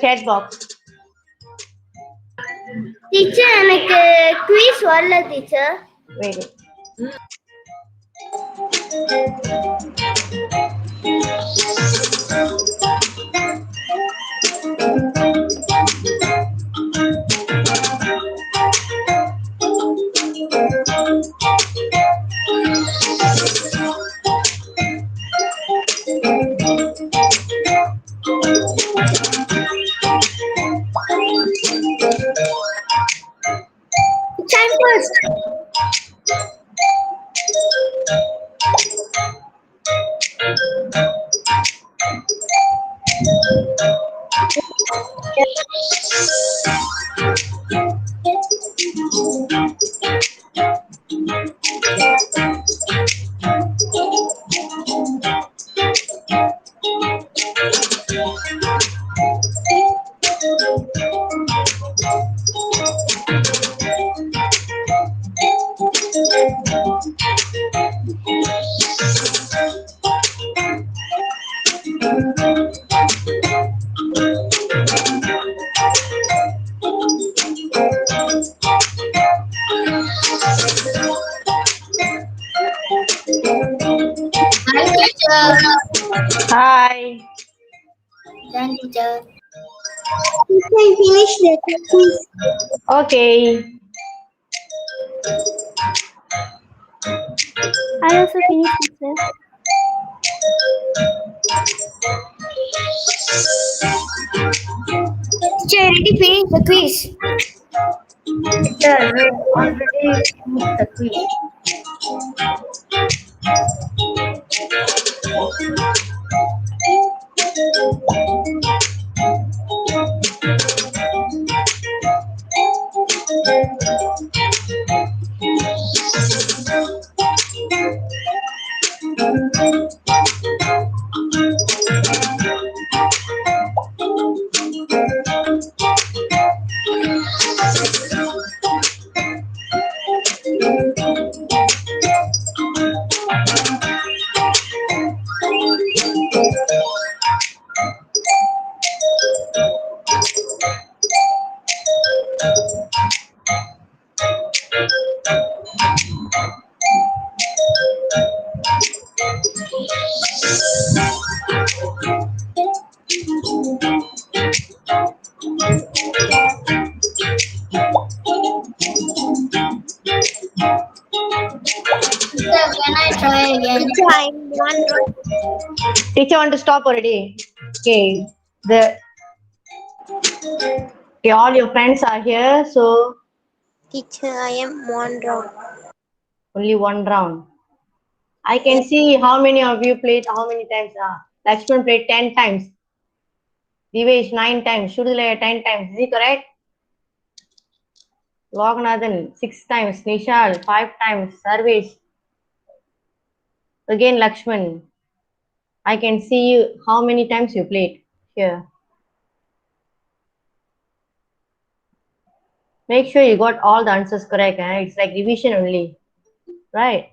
chat box. Teacher, எனக்கு quiz வரல teacher. Wait. Time first. Hi teacher. Hi. Done teacher. Teacher, finish the quiz. Okay. I also finished teacher. Teacher, already finished the quiz. Teacher, we already finished the quiz. Teacher, can I try again? Teacher, I'm one wrong. Teacher want to stop already. Okay. Okay, all your friends are here, so Teacher, I am one wrong. only one round. I can see how many of you played how many times. Lakshman played 10 times. Divesh 9 times. Shudulaya 10 times. Is it correct? Lognathan 6 times. Nishal 5 times. Sarvesh. Again Lakshman. I can see you how many times you played here. Make sure you got all the answers correct. It's like revision only. Right?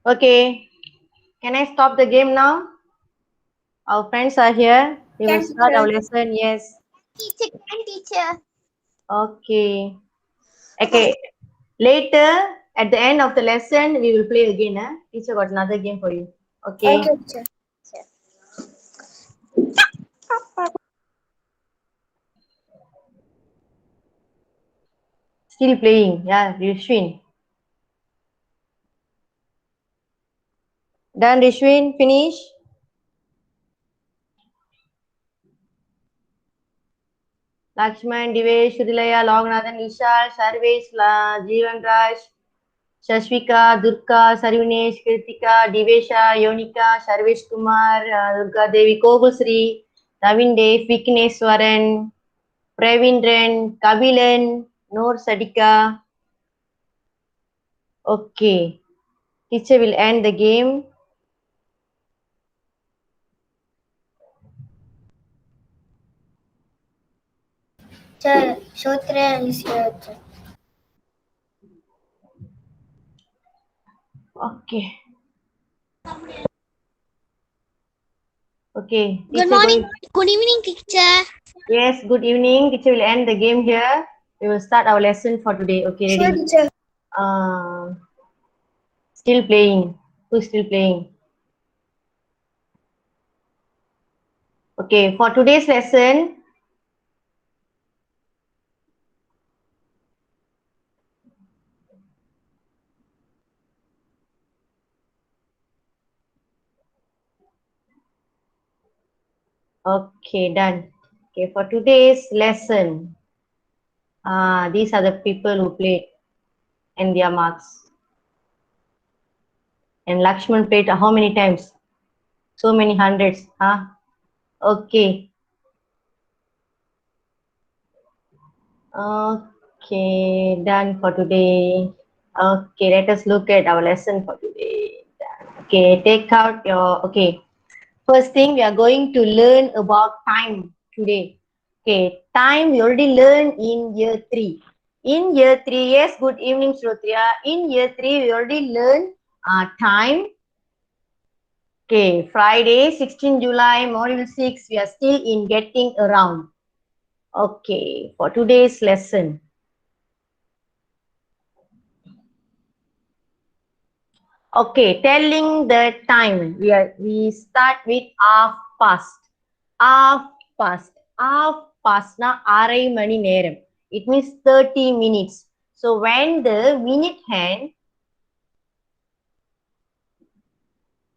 Okay. Can I stop the game now? Our friends are here. We will start our lesson. Yes. Teacher, can teacher? Okay. Okay. Later, at the end of the lesson, we will play again. Teacher got another game for you. Okay. Okay, teacher. Still playing. Yeah, Rishwin. Done, Rishwin? Finish? Lakshman, Divesh, Shudilaya, Lognathan, Ishal, Sarvesh, Jeevan Raj, Shashvika, Durga, Sarvinesh, Kritika, Divesha, Yonika, Sarvesh Kumar, Durga Devi, Kogusri, Navin Dev, Vikneswaran, Pravindran, Kabilan, Noor Sadika. Okay. Teacher will end the game. Teacher, Shotra is here. Okay. Okay. Good Teacher morning. will- Good evening, teacher. Yes, good evening. Teacher will end the game here. We will start our lesson for today. Okay, ready? Sure, teacher. Still playing. Who's still playing? Okay, for today's lesson, okay, done. Okay, for today's lesson, these are the people who played and their marks. And Lakshman played how many times? So many hundreds, huh? Okay. Okay, done for today. Okay, let us look at our lesson for today. Okay, take out your, okay. First thing, we are going to learn about time today. Okay, time we already learned in year 3. In year 3, yes, good evening, Shrotriya. In year 3, we already learned time. Okay, Friday, 16 July, module 6, we are still in getting around. Okay, for today's lesson. Okay, telling the time. We start with half past. Half past. Half past na arai mani neram. It means 30 minutes. So when the minute hand,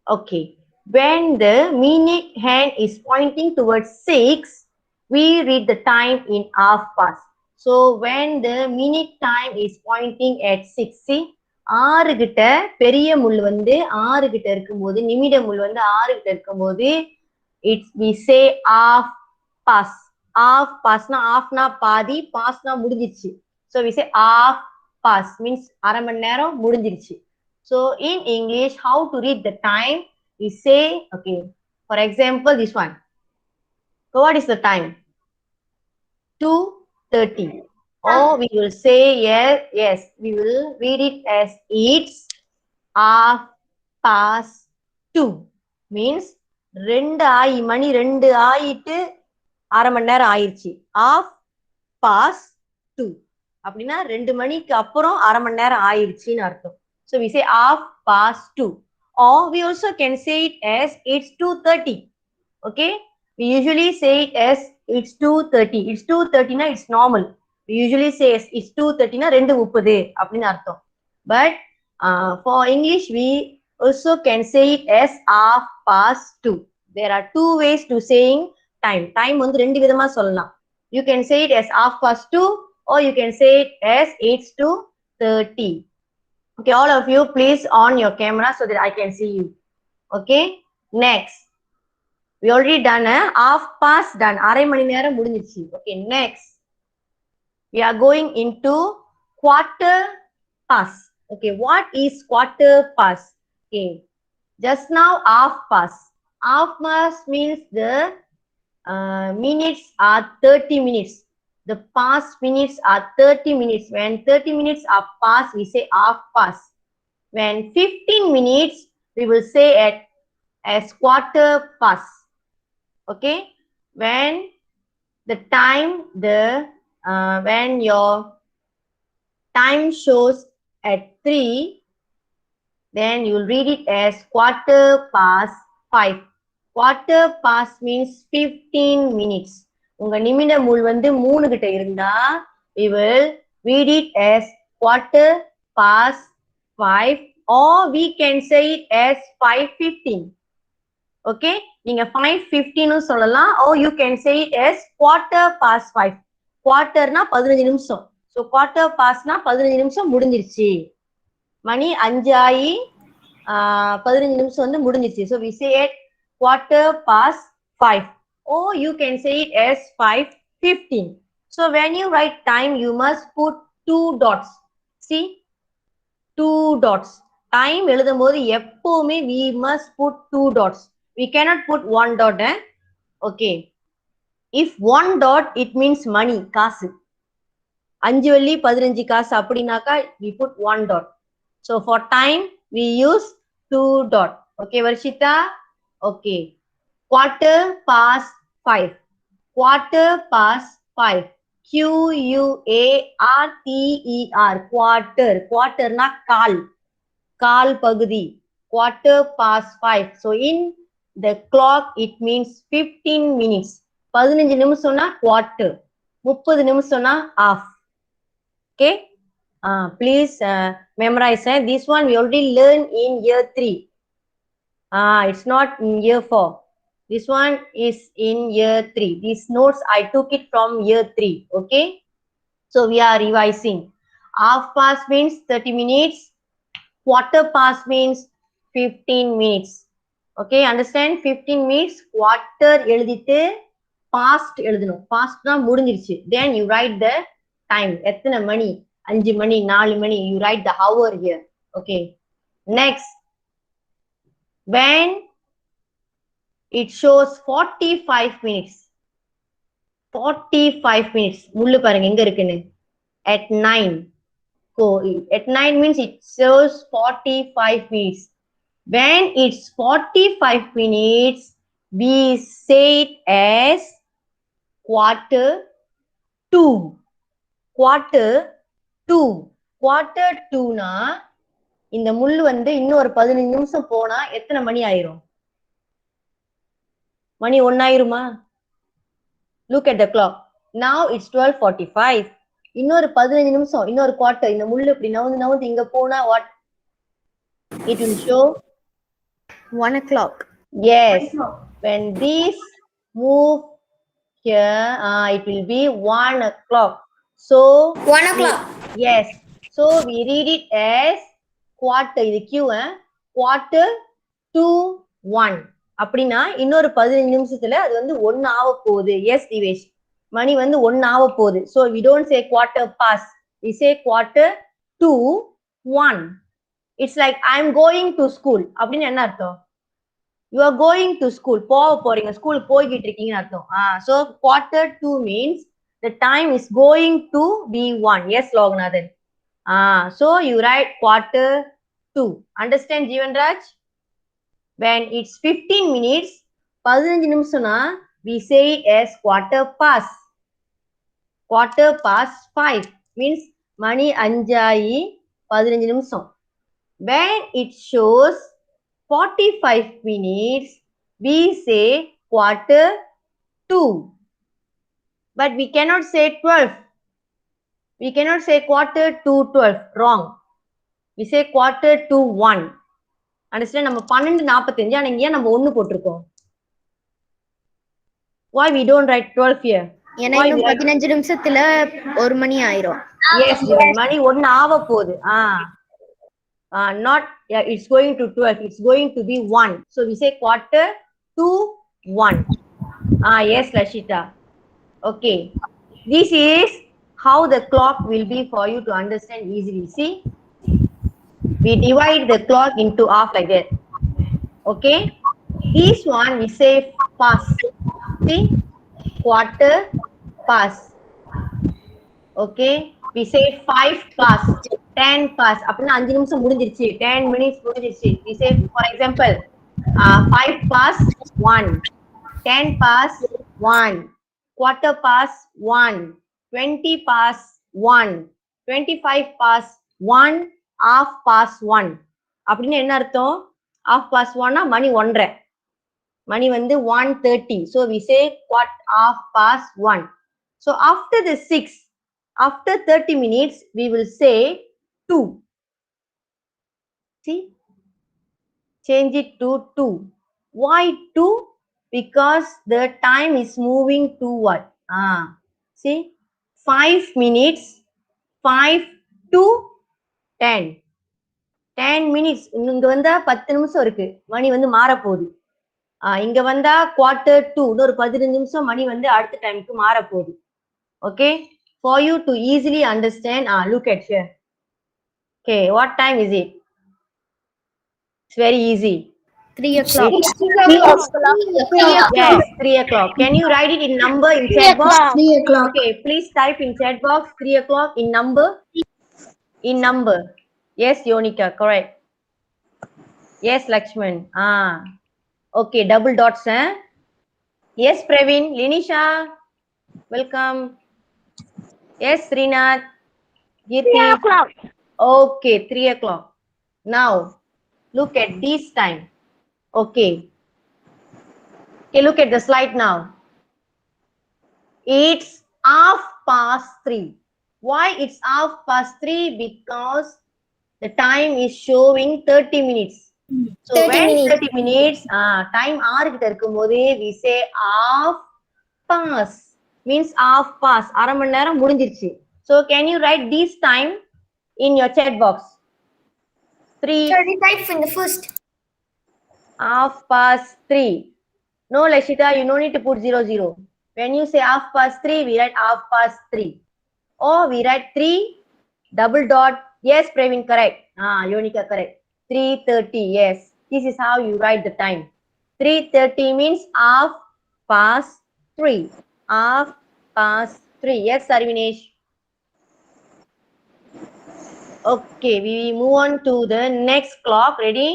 okay, when the minute hand is pointing towards 6, we read the time in half past. So when the minute time is pointing at 6, see, 6 கிட்ட பெரிய முள் வந்து 6 கிட்ட இருக்கும்போது நிமிட முள் வந்து 6 கிட்ட இருக்கும்போது it's we say half past. Half past na half na பாதி past na முடிஞ்சிருச்சு. So we say half past means அரை மணி நேரம் முடிஞ்சிருச்சு. So in English, how to read the time? We say, okay, for example, this one. So what is the time? 2:30. Or we will say, yes, we will read it as it's half past 2. Means, மணி 2 ஆயிட்டு அரை மணி நேரம் ஆயிடுச்சு. Half past 2. அப்படின்னா 2 மணிக்கு அப்புறம் அரை மணி நேரம் ஆயிடுச்சுன்னு அர்த்தம். So we say half past 2. Or we also can say it as it's 2:30. Okay? We usually say it as it's 2:30. It's 2:30 na it's normal. We usually say it's 2:30 na 2:30 அப்படின்னு அர்த்தம். But for English, we also can say it as half past 2. There are two ways to saying time. Time வந்து ரெண்டு விதமா சொல்லலாம். You can say it as half past 2 or you can say it as it's 2:30. Okay, all of you please on your camera so that I can see you. Okay, next. We already done half past done. அரை மணி நேரம் முடிஞ்சிருச்சு. Okay, next. We are going into quarter past. Okay, what is quarter past? Okay, just now half past. Half past means the minutes are 30 minutes. The past minutes are 30 minutes. When 30 minutes are past, we say half past. When 15 minutes, we will say it as quarter past. Okay, when the time when your time shows at 3, then you will read it as quarter past 5. Quarter past means 15 minutes. உங்க நிமிட முள் வந்து 3 கிட்ட இருந்தா we will read it as quarter past 5 or we can say it as 5:15. Okay, நீங்க 5:15 சொல்லலாம் or you can say it as quarter past 5. Quarterனா 15 நிமிஷம். So quarter pastனா 15 நிமிஷம் முடிஞ்சிருச்சு. மணி 5 ஆகி 15 நிமிஷம் வந்து முடிஞ்சிருச்சு. So we say it quarter past 5 or you can say it as 5:15. So when you write time, you must put 2 dots. See, 2 dots. Time எழுதும் போது எப்பவுமே we must put 2 dots. We cannot put 1 dot. Okay. If 1 dot, it means money, காசு. 5 வெள்ளி 15 காசு அப்படின்னாக்கா we put 1 dot. So for time, we use 2 dot. Okay, Varshita? Okay. Quarter past 5. Quarter past 5. Quarter. Quarter na கால் பகுதி. Quarter past 5. So in the clock it means 15 minutes. 15 நிமிஷம்னா quarter. 30 நிமிஷம்னா half. Okay? Please memorize. This one we already learned in year 3. It's not in year 4. This one is in year 3. These notes I took it from year 3. Okay? So we are revising. Half past means 30 minutes. Quarter past means 15 minutes. Okay, understand? 15 minutes. Quarter எழுதிட்டு past எழுதணும். Past na முடிஞ்சிருச்சு. Then you write the time. எத்தனை மணி? 5 மணி, 4 மணி. You write the hour here. Okay. Next. When it shows 45 minutes. 45 minutes. முள்ளு பாருங்க எங்க இருக்குன்னு. At 9. So at 9 means it shows 45 minutes. When it's 45 minutes, we say it as quarter 2. Quarter 2. Quarter 2 na இந்த முள்ளு வந்து இன்னும் ஒரு 15 நிமிஷம் போனா எத்தனை மணி ஆயிரும்? மணி 1 ஆயிருமா? Look at the clock. Now it's 12:45. இன்னொரு 15 நிமிஷம், இன்னொரு quarter, இந்த முள்ளு இப்படி நவுந்து இங்க போனா what? It will show 1 o'clock. Yes. When these move here, it will be 1 o'clock. So 1 o'clock. Yes. So we read it as quarter. இது Q. Quarter to 1. அப்படின்னா இன்னொரு 15 நிமிஷத்துல அது வந்து 1 ஆக போகுது. Yes, Divesh. மணி வந்து 1 ஆக போகுது. So we don't say quarter past. We say quarter to 1. It's like I'm going to school. அப்படின்னு என்ன அர்த்தம்? You are going to school. போறீங்க. ஸ்கூல் போய்கிட்டு இருக்கீங்கன்னு அர்த்தம். So quarter 2 means the time is going to be 1. Yes, Lognathan. So you write quarter 2. Understand, Jeevan Raj? When it's 15 minutes, 15 நிமிஷம்னா we say it as quarter past. Quarter past 5 means மணி 5 ஆகி 15 நிமிஷம். When it shows 45 minutes, we say quarter 2. But we cannot say 12. We cannot say quarter to 12. Wrong. We say quarter to 1. Understand? நம்ம 12:45 ஆனா இங்க நம்ம 1 போட்டுருக்கோம். Why we don't write 12 here? ஏன்னா இன்னும் 15 நிமிஷத்துல 1 மணி ஆயிரும். Yes, மணி 1 ஆக போகுது. Not it's going to 12. It's going to be 1. So we say quarter to 1. Yes, Lashita. Okay. This is how the clock will be for you to understand easily. See? We divide the clock into half like that. Okay? This one we say past. See? Quarter past. Okay? We say 5 past. 10 past. அப்படின்னா 5 நிமிஷம் முடிஞ்சிருச்சு. 10 minutes முடிஞ்சிருச்சு. We say, for example, 5 past 1. 10 past 1. Quarter past 1. 20 past 1. 25 past 1. Half past 1. அப்படின்னு என்ன அர்த்தம்? Half past 1 மணி 1:30. மணி வந்து 1:30. So we say half past 1. So after the 6, after 30 minutes, we will say 2. See? Change it to 2. Why 2? Because the time is moving to what? See? 5 minutes, 5 to 10. 10 minutes. இங்க வந்தா 10 நிமிஷம் இருக்கு. மணி வந்து மாற போகுது. இங்க வந்தா quarter 2. இன்னொரு 15 நிமிஷம் மணி வந்து அடுத்த டைமுக்கு மாற போகுது. Okay? For you to easily understand, look at here. Okay, what time is it? It's very easy. 3 o'clock. Yes, 3 o'clock. Can you write it in number in chat box? 3 o'clock. Okay, please type in chat box 3 o'clock in number. In number. Yes, Yonika, correct. Yes, Lakshman. Okay, double dots. Yes, Praveen. Linisha, welcome. Yes, Srinath. 3 Kirti. o'clock. Okay, 3 o'clock. Now, look at this time. Okay. Okay, look at the slide now. It's 3:30. Why it's 3:30? Because the time is showing 30 minutes. So 30 when minutes. 30 minutes, time 6 கிட்ட இருக்கும்போது we say half past means half past. அரை மணி நேரம் முடிஞ்சிருச்சு. So can you write this time in your chat box? 3 Sorry, type in the first. 3:30. No, Lashita, you no need to put 00. When you say 3:30, we write 3:30. Or we write 3 double dot. Yes, Praveen, correct. Yonika, correct. 3:30. Yes, this is how you write the time. 3:30 means 3:30. 3:30. Yes, Sarvinesh. Okay, we move on to the next clock. Ready?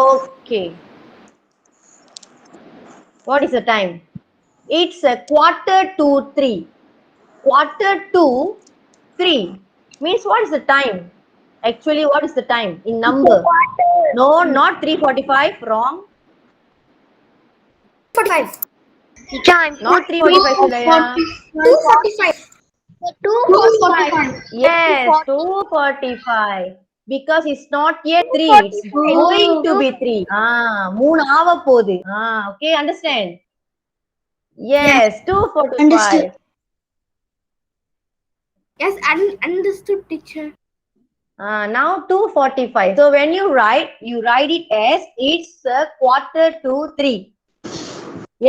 Okay. What is the time? It's a 2:45. 2:45 means what is the time? Actually, what is the time in number? No, not 3:45. Wrong. 45. Time. Not 3:45, Sulaya. 2:45. 2:45. Yes, 2:45. Because it's not yet 3. It's going to be 3. 3 ஆக போகுது. Okay, understand? Yes, 2:45. Understood. Yes, understood, teacher. Now 2:45. So when you write it as it's a 2:45.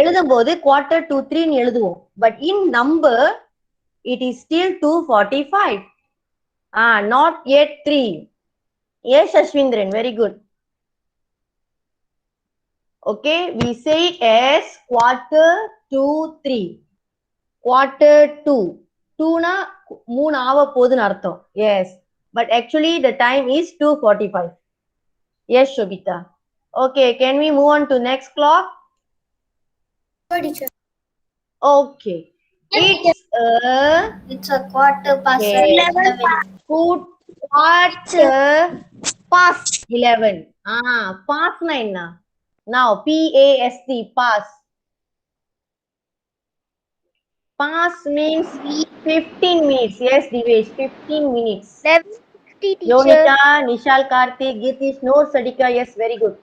எழுதும்போது 2:45 ன்னு எழுதுவோம். But in number, it is still 2:45. Not yet 3. Yes, Ashwindran, very good. Okay, we say it as 2:45. 2:45. 2 na 3 ஆக போகுதுன்னு அர்த்தம். Yes, but actually the time is 2:45. Yes, Shobita. Okay, can we move on to next clock? Teacher. Okay. It's a quarter past Okay. 11. quarter past 11. Past na enna? Now, P-A-S-T, past. Past means 15 minutes. Yes, Divesh, 15 minutes. 11:60, teacher. Yonika, Nishal, Karthik, Gitish, Noor, Sadika, yes, very good.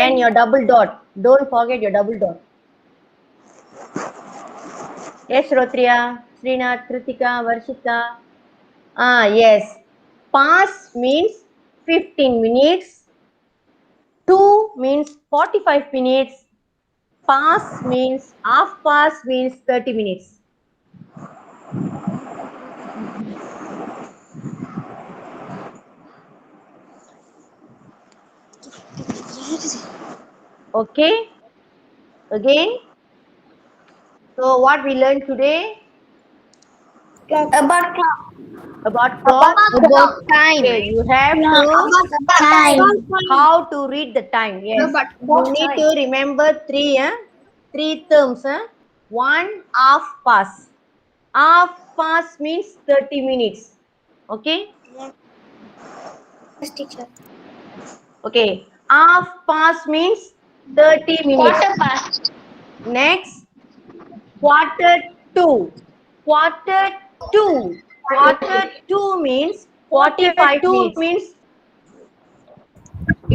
And your double dot. Don't forget your double dot. Yes, Rotria, Srinath, Kritika, Varshita. Yes. Past means 15 minutes. 2 means 45 minutes. Past means half past means 30 minutes. Okay. Again. So what we learned today? About clock. About clock. About time. Okay, you have to Time. how to read the time. Yes. You need to remember 3 terms. 1 half past. Half past means 30 minutes. Okay. Yes, teacher. Okay. Half past means 30 minutes. Quarter past. Next, 2:45. 2:45. 2:45 means 45 minutes.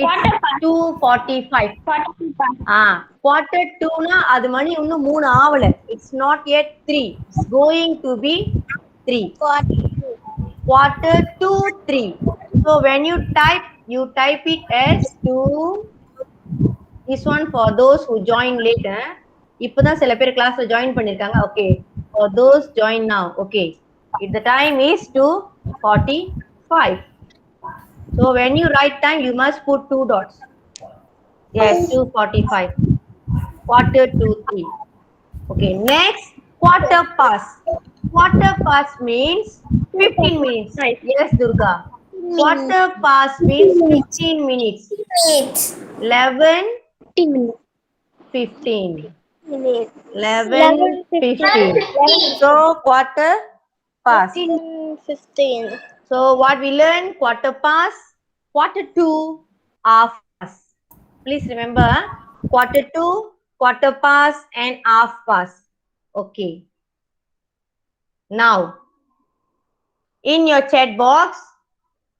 It's 2:45. 2:45 na அது மணி இன்னும் 3 ஆவல. It's not yet 3. It's going to be 3. 2:45. So when you type it as 2. This one for those who join later. இப்பதான் சில பேர் கிளாஸ்ல join பண்ணிருக்காங்க. Okay, for those join now. Okay, if the time is 2:45. So when you write time, you must put 2 dots. Yes, 2:45. 2:45. Okay, next, quarter past. Quarter past means 15 minutes. Yes, Durga. Quarter past means 15 minutes. 11. 15 minutes. 15. minutes. 11:15. So quarter past. 15. So what we learn? Quarter past, quarter to, half past. Please remember, quarter to, quarter past, and half past. Okay. Now, in your chat box,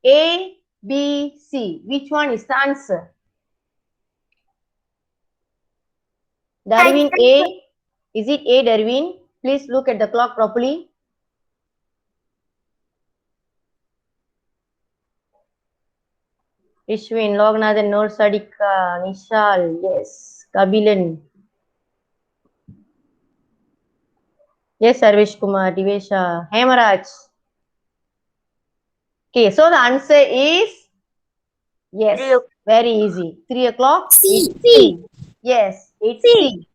A, B, C. Which one is the answer? Darwin A. Is it A, Darwin? Please look at the clock properly. Ishwin, Lognathan, Noor, Sadika, Nishal, yes. Kabilan. Yes, Sarvesh Kumar, Divesha, Hemaraj. Okay, so the answer is yes, very easy. 3 o'clock? C. Yes, it's C.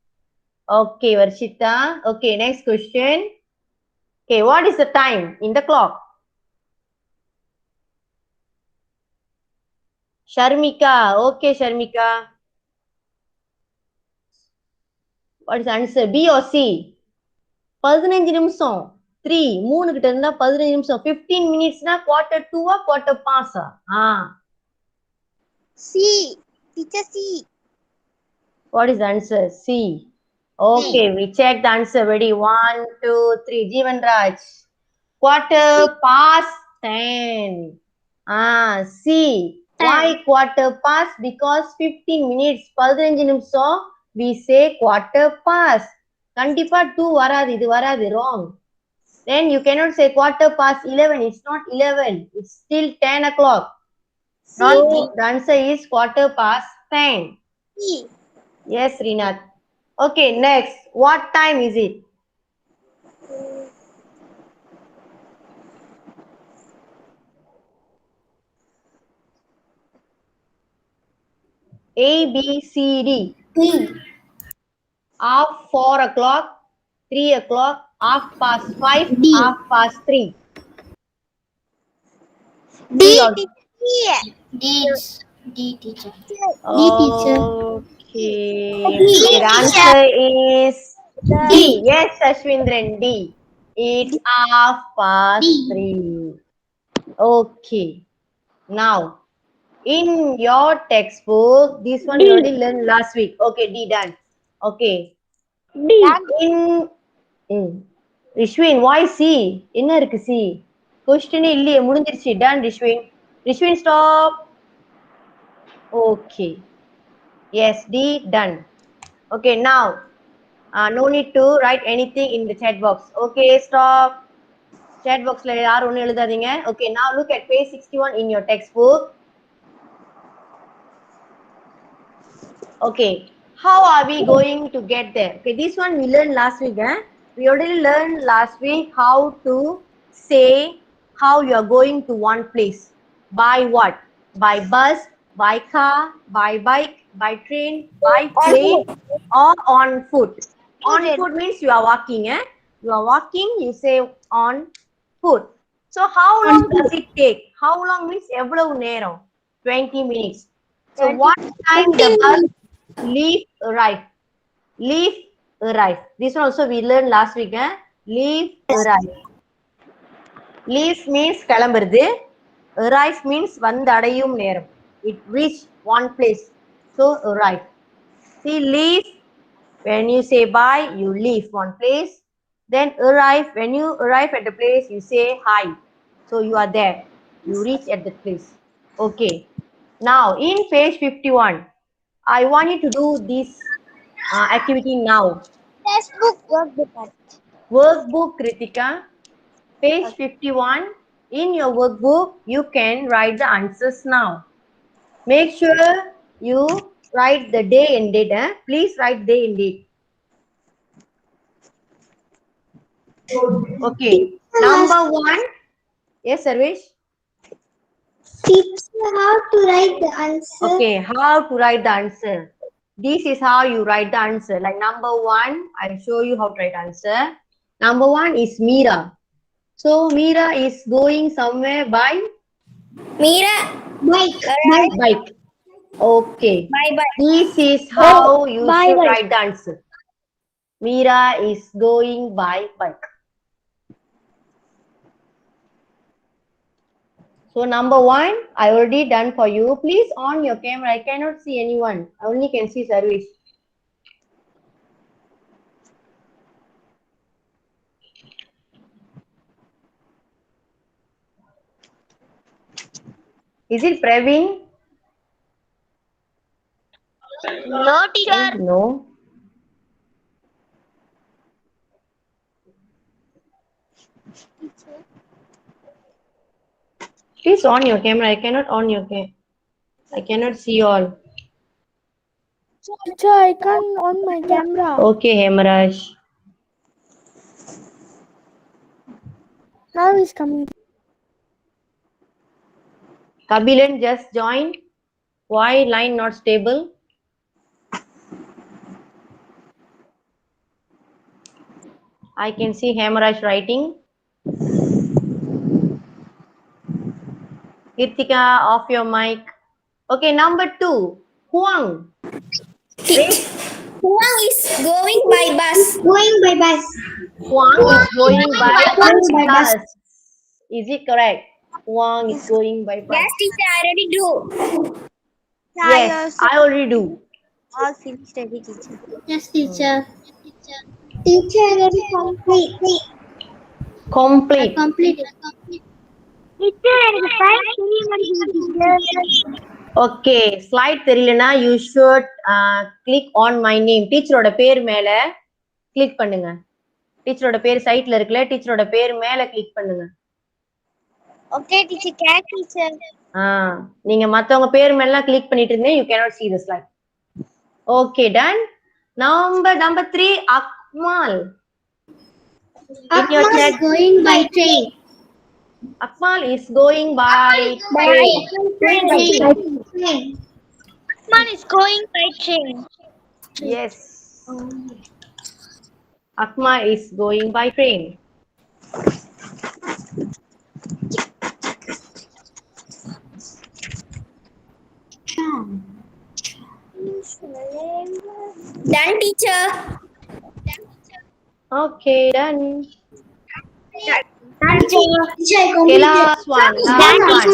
Okay, Varshita. Okay, next question. Okay, what is the time in the clock? Sharmika. Okay, Sharmika. What is the answer? B or C? 15 நிமிஷம் 3 3 கிட்ட இருந்தா 15 நிமிஷம் 15 minutesனா quarter 2 ah quarter past ah C. Teacher C. What is the answer? C. Okay, we check the answer. Ready? 1, 2, 3. Jeevan Raj. Quarter past 10. C. Why quarter past? Because 15 minutes. 15 நிமிஷம். We say quarter past. கண்டிப்பா 2 வராது. இது வராது. Wrong. Then you cannot say quarter past 11. It's not 11. It's still 10 o'clock. Not, the answer is quarter past 10. C. Yes, Rinath. Okay, next. What time is it? A, B, C, D. Half 4 o'clock, 3 o'clock, half past 5, D. half past 3. D. or- D teacher. Okay. D, The answer is D. D. Yes, Ashwindran, D. It's half past D. 3. Okay. Now, in your textbook, this one you already learned last week. Okay, D done. Okay. D. In Rishwin, why C? என்ன இருக்கு C? Question இல்லையே முடிஞ்சிருச்சு. Done, Rishwin. Rishwin, stop. Okay. Yes, D done. Okay, now no need to write anything in the chat box. Okay, stop. Chat box ல யாரும் ஒன்னும் எழுதாதீங்க. Okay, now look at page 61 in your textbook. Okay, how are we going to get there? Okay, this one we learned last week. We already learned last week how to say how you are going to one place. By what? By bus, by car, by bike, by train, by plane, or on foot. On foot means you are walking. You are walking, you say on foot. So how long does it take? How long means எவ்வளவு நேரம்? 20 minutes. So what time the bus leave arrive? Leave arrive. This one also we learned last week. Leave arrive. Leave means கிளம்புறது. Arrive means வந்து அடையும் நேரம். It reach one place. So arrive. See, leave. When you say bye, you leave one place. Then arrive. When you arrive at the place, you say hi. So you are there. You reach at the place. Okay. Now in page 51, I want you to do this activity now. Textbook workbook. Workbook, Kritika. Page 51. In your workbook, you can write the answers now. Make sure you write the day and date. Please write day and date. Okay. Number 1. Yes, Sarvesh? Teacher, how to write the answer? Okay. How to write the answer. This is how you write the answer. Like number 1, I'll show you how to write answer. Number 1 is Meera. So Meera is going somewhere by Mira. Bike. bike. Okay. Bye. This is how you bye, should bye. write the answer. Meera is going by bike. So number 1, I already done for you. Please on your camera. I cannot see anyone. I only can see Sarvesh. Is it Praveen? No, teacher. No. Please on your camera. I cannot on your camera. I cannot see all. Teacher, I can't on my camera. Okay, Hemaraj. Now it's coming. Kabilan just joined. Why line not stable? I can see Hemaraj writing. Kirtika, off your mic. Okay, number 2. Huang. Huang is going by bus. Going by bus. Huang is going by Going by bus. bus. Is it correct? Huang is going by bus. Yes, teacher, I already do. Yes, I already do. All finished every teacher. Yes, teacher. Teacher, I already complete. Complete. Complete. Teacher, Okay, slide தெரியலனா you should click on my name. டீச்சரோட பேர் மேல click பண்ணுங்க. டீச்சரோட பேர் சைட்ல இருக்குல, டீச்சரோட பேர் மேல click பண்ணுங்க. Okay, teacher, catch teacher. நீங்க மத்தவங்க பேர் மேல கிளிக் பண்ணிட்டு இருந்தீங்க, you cannot see the slide. Okay, done. Number 3, Akmal. Akmal is going by train. Akmal is going by train. Akmal is going by train. Yes. Akmal is going by train. Done, teacher. Okay, done. Done, teacher. Okay, last one. Last one.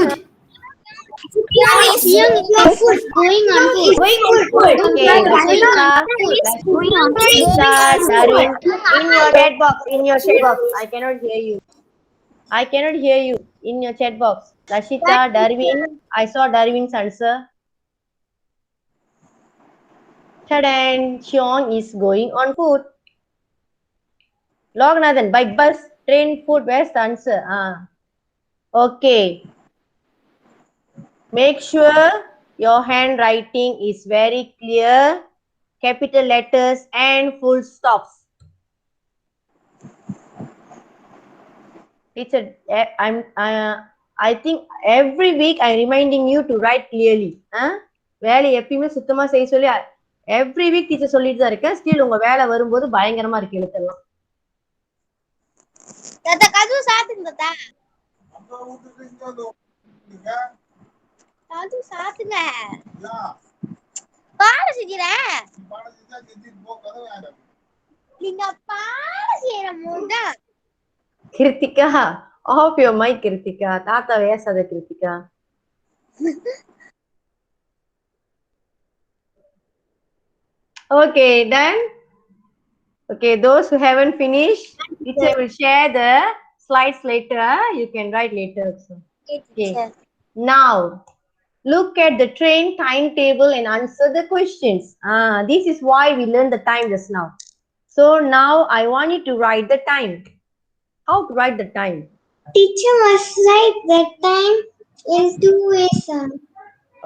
Going on foot. Okay, Rashika, Darwin, in your chat box. I cannot hear you. In your chat box. Rashika, Darwin. I saw Darwin's answer. Tadan, Xiong is going on foot. Lognathan, by bus, train, foot. Where's the answer? Okay. Make sure your handwriting is very clear. Capital letters and full stops. Teacher, I think every week I'm reminding you to write clearly. வேலை எப்பயுமே சுத்தமா செய்ய சொல்லி every week teacher சொல்லிட்டு தான் இருக்கேன். Still உங்க வேலை வரும்போது பயங்கரமா இருக்கு எழுத்தெல்லாம். தாத்தா கது சாத்துங்க தாத்தா. கது சாத்துங்க. பாட செய்யற. நீங்க பாட செய்யற மூண்டா. Kirtika, off your mic, Kirtika. Tata வேசாத Kirtika. Okay, done. Okay, those who haven't finished, teacher will share the slides later. You can write later also. Okay. Now, look at the train timetable and answer the questions. This is why we learned the time just now. So now I want you to write the time. How to write the time? Teacher must write that time in 2 ways.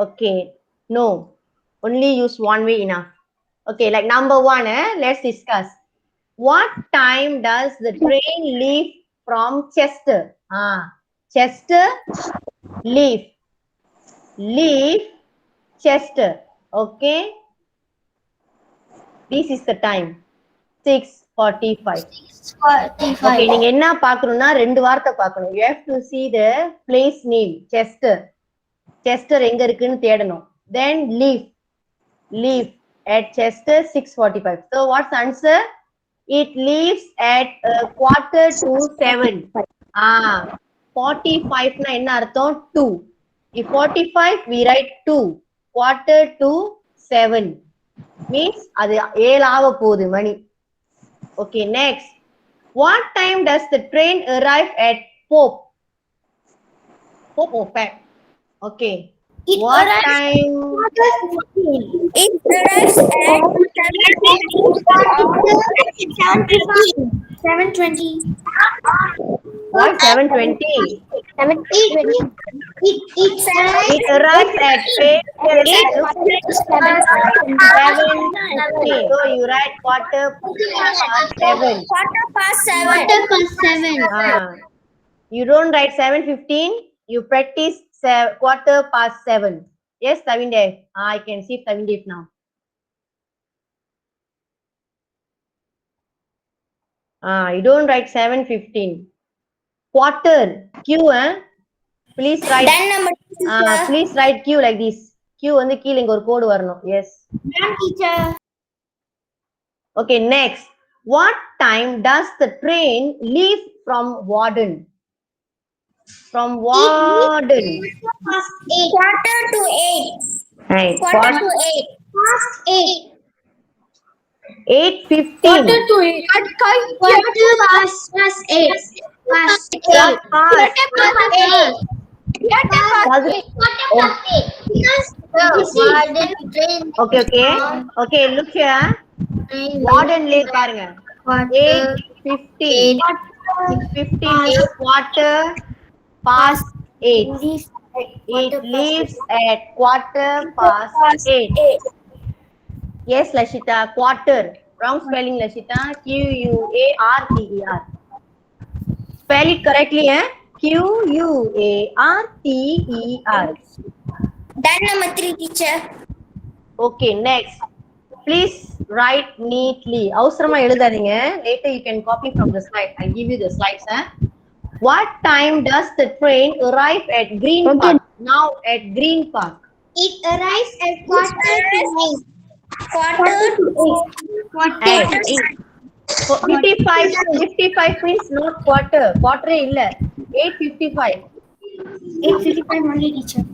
Okay, no, only use one way enough. Okay, like number 1, let's discuss. What time does the train leave from Chester? Chester, leave, Chester. Okay, this is the time, 6:45. Okay, நீங்க என்ன பார்க்கணும்னா ரெண்டு வார்த்தை பார்க்கணும். You have to see the place name, Chester. Chester எங்க இருக்குன்னு தேடணும். Then leave at Chester 6:45. So what's the answer? It leaves at 6:45. 45 na என்ன அர்த்தம் 2. If 45 we write 2. 6:45 means அது 7 ஆக போகுது மணி. Okay, next. What time does the train arrive at Pope? Pope or Pep? Okay. What time? It arrives at 7:20. What 7:20? It arrives at 7:50. So you write 7:15. Quarter past seven. You don't write 7:15. You practice 7:15. Yes, Tavindev. I can see Tavindev now. You don't write 7:15. Quarter. Q, please write. Then number Please write Q like this. Q வந்து கீழ இங்க ஒரு கோடு வரணும். Yes. teacher. Okay, next. What time does the train leave from Warden? From Warden. Past 8. Quarter to 8. Right. Quarter to 8. Past 8. 8:15. Quarter to 8. Quarter past 8. Past 8. What past? Quarter past 8. Quarter past 8. Quarter past 8. Because Warden train. Okay, look here. Warden leave பாருங்க. 8:15. 6:15 is quarter past 8. It leaves at quarter past 8. Yes, Lashita, quarter. Wrong spelling, Lashita. Quarter. Spell it correctly, Quarter. Then number 3, teacher. Okay, next. Please write neatly. அவசரமா எழுதாதீங்க. Later you can copy from the slide. I'll give you the slides. What time does the train arrive at Green Park? Now at Green Park. It arrives at quarter to 9. Quarter to 8. 55 means not quarter. Quarter இல்ல. 8:55. 8:55 only, teacher.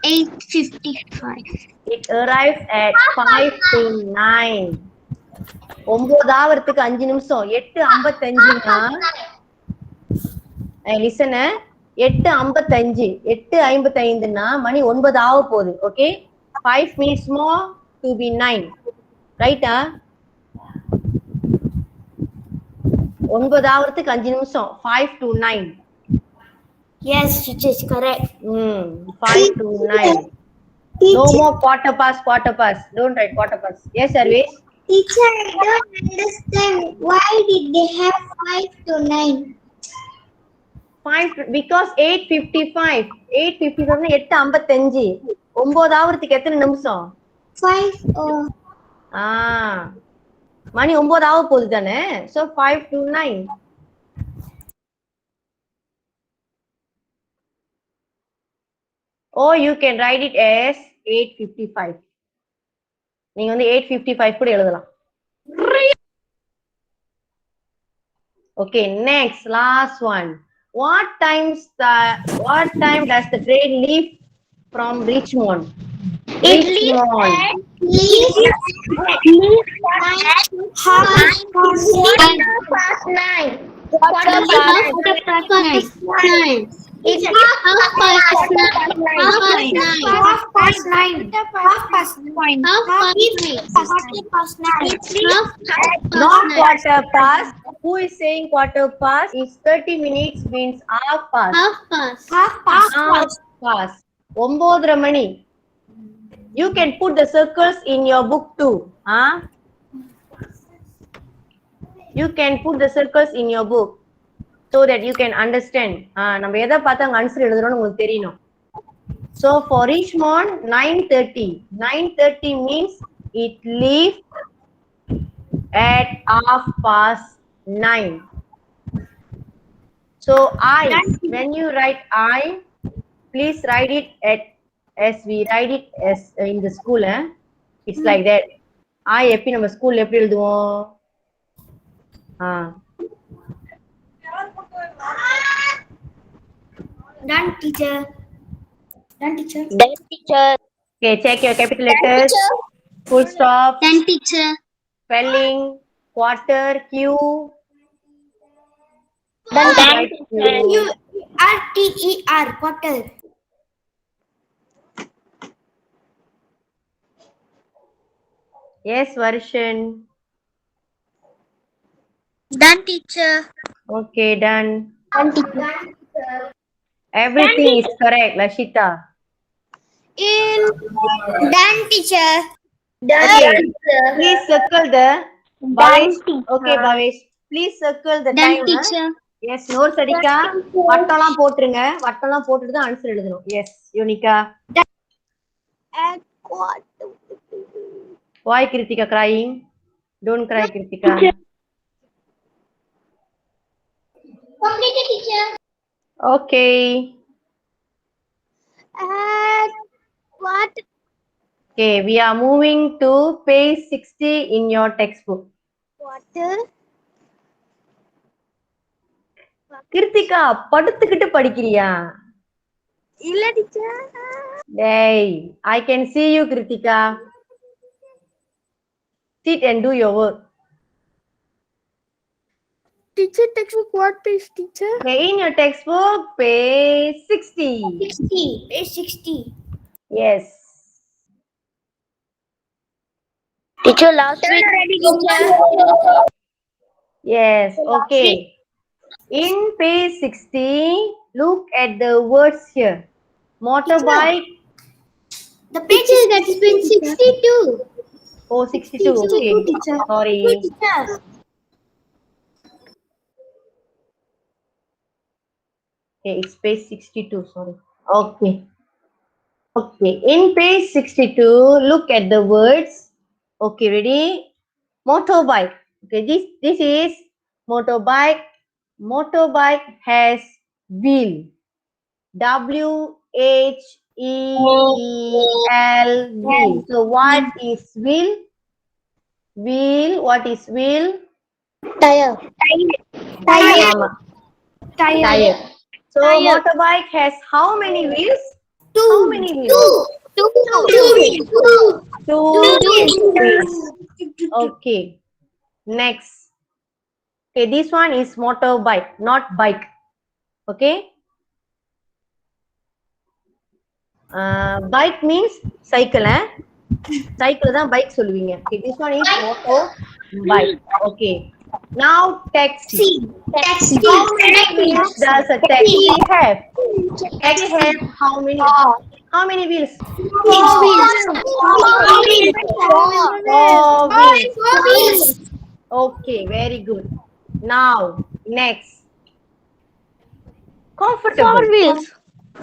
8:55. It arrives at 5 to 9. 9 ஆவறதுக்கு 5 நிமிஷம். 8:55னா listen, 8:55. 8:55னா மணி 9 ஆக போகுது. Okay? 5 minutes more to be 9. Right? 9 ஆவறதுக்கு 5 நிமிஷம். 5 to 9. Yes, teacher, is correct. 5 to 9. No more quarter past. Don't write quarter past. Yes, Arvish? Teacher, I don't understand. Why did they have 5 to 9? 5 because 8:55. 8:55 8:55. 9 ஆவறதுக்கு எத்தனை நிமிஷம்? 5 மணி 9 ஆக போகுது தானே. So 5 to 9. Or you can write it as 8:55. நீங்க வந்து 8:55 கூட எழுதலாம். Okay, next, last one. What time does the train leave from Richmond? It leaves at half past 9. Quarter past 9. It's half past 9. Half past 9. Not quarter past. Who is saying quarter past? It's 30 minutes means half past. Half past. 9:30 money. You can put the circles in your book too. You can put the circles in your book so that you can understand. நம்ம எதை பார்த்து அங்க answer எழுதுறோம்னு உங்களுக்கு தெரியணும். So for Richmond 9:30. 9:30 means it leaves at 9:30. So when you write I, please write it at as we write it as in the school, it's like that. I எப்படி நம்ம ஸ்கூல்ல எப்படி எழுதுவோம்? Done, teacher. Done, teacher. Done, teacher. Okay, check your capital letters. Full stop, Done, teacher. spelling, quarter, Q. Done, Right, teacher. QRTER, quarter. Yes, Varshan. Done, teacher. Okay, done. Done, teacher. Everything is correct, Lashita. Done, teacher. Okay, please circle the Bhavesh. teacher. Okay, Bhavesh. Please circle the Done, time. teacher. Yes, notes அடிக்கா வட்டம்லாம் போட்டுருங்க. வட்டம்லாம் போட்டுட்டு தான் answer எழுதணும். Yes, Yonika. At what? Why Kritika crying? Don't cry, Kritika. Completed, teacher. Okay. At what? Okay, we are moving to page 60 in your textbook. Water. Kiruthika படுத்துக்கிட்டு படிக்கிறியா? இல்ல teacher. Hey, I can see you, Kritika. Sit and do your work. Teacher, textbook what page, teacher? Okay, in your textbook, page 60. 60. Page 60. Yes. Teacher, last week. Yes. Okay. In page 60, look at the words here. Motorbike. The page is that's page 62. Oh, 62. Okay. Teacher. Sorry. Teacher. Okay, it's page 62. Sorry. Okay. Okay. In page 62, look at the words. Okay, ready? Motorbike. Okay, this is motorbike. Motorbike has wheel. WHEEL wheel. So what is wheel? Wheel. What is wheel? Tire. Tire. Tire. So motorbike has how many wheels? How many wheels? Two wheels. Okay. Next. Okay, this one is motorbike, not bike. Okay. Bike means cycle. Cycle தான் bike சொல்லுவீங்க. Okay, this one is motorbike. Okay. Now taxi. How many wheels does a taxi have? Taxi have how many? How many wheels? Four wheels. Four wheels. Okay, very good. Now, next. Comfortable. Four wheels.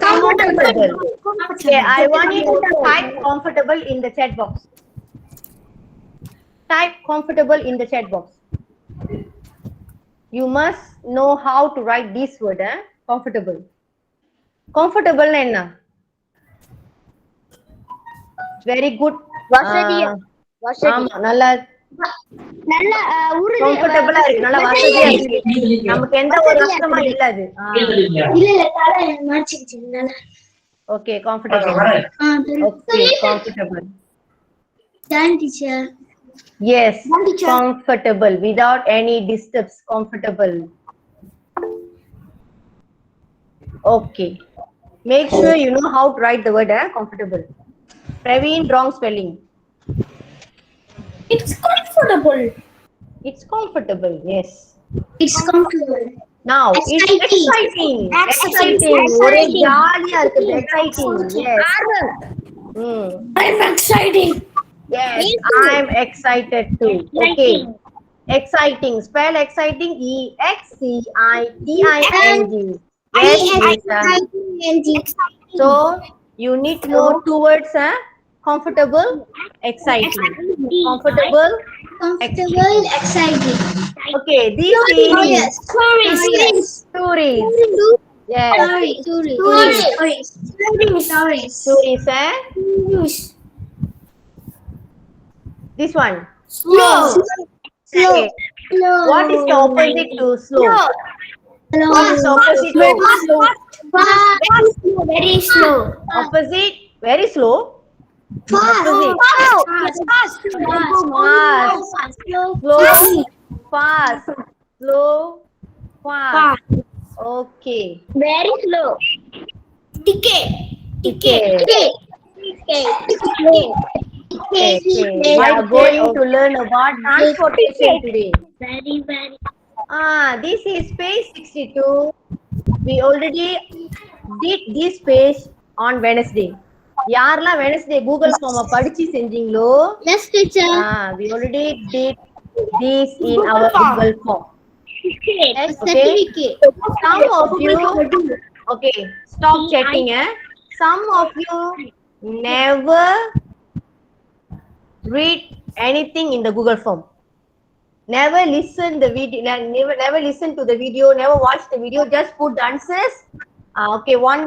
Comfortable. Okay, I want you to type comfortable in the chat box. Type comfortable in the chat box. You must know how to write this word, comfortable. Comfortable enna? Very good. வசதியா. வசதி. ஆமா, நல்லா நல்ல கம்ஃபர்டபிளா இருக்கு, நல்லா வசதியா இருக்கு. நமக்கு எந்த ஒரு கஷ்டமும் இல்ல அது. இல்ல தலை மாச்சிக்கிச்சு. Okay, comfortable. Okay, comfortable. Done, teacher. Yes, Done, teacher. comfortable without any disturbs. Comfortable. Okay. Make sure you know how to write the word comfortable. Praveen, wrong spelling. It's comfortable. It's comfortable. Yes. It's comfortable. Now it's exciting. Exciting. ஒரே ஜாலியா இருக்குது. Exciting. Yes. I'm excited. Yes, I'm excited too. Okay. Exciting. Spell exciting. EXCITING. Yes, Lisa. So you need to know two words, comfortable, exciting. Comfortable, Excited. okay. This is Tourist. tourist. Yes. Tourist, eh? This one. Slow. Okay. What is the opposite to slow? What is the opposite to Very slow. opposite? Very slow. Fast. Opposite. Fast. Fast. Slow. Fast. Slow. Fast. Okay. Very slow. Ticket. Okay. Okay. We are going to learn about transportation today. Very. This is page 62. We already did this page on Wednesday. யாரெல்லாம் Wednesday Google form படிச்சு செஞ்சீங்களோ Yes, teacher. we already did this in our Google form. Okay. Some of you, okay, stop chatting. Some of you never read anything in the Google form. Never listen the video. Never listen to the video. Never watch the video. Just put the answers. Okay, one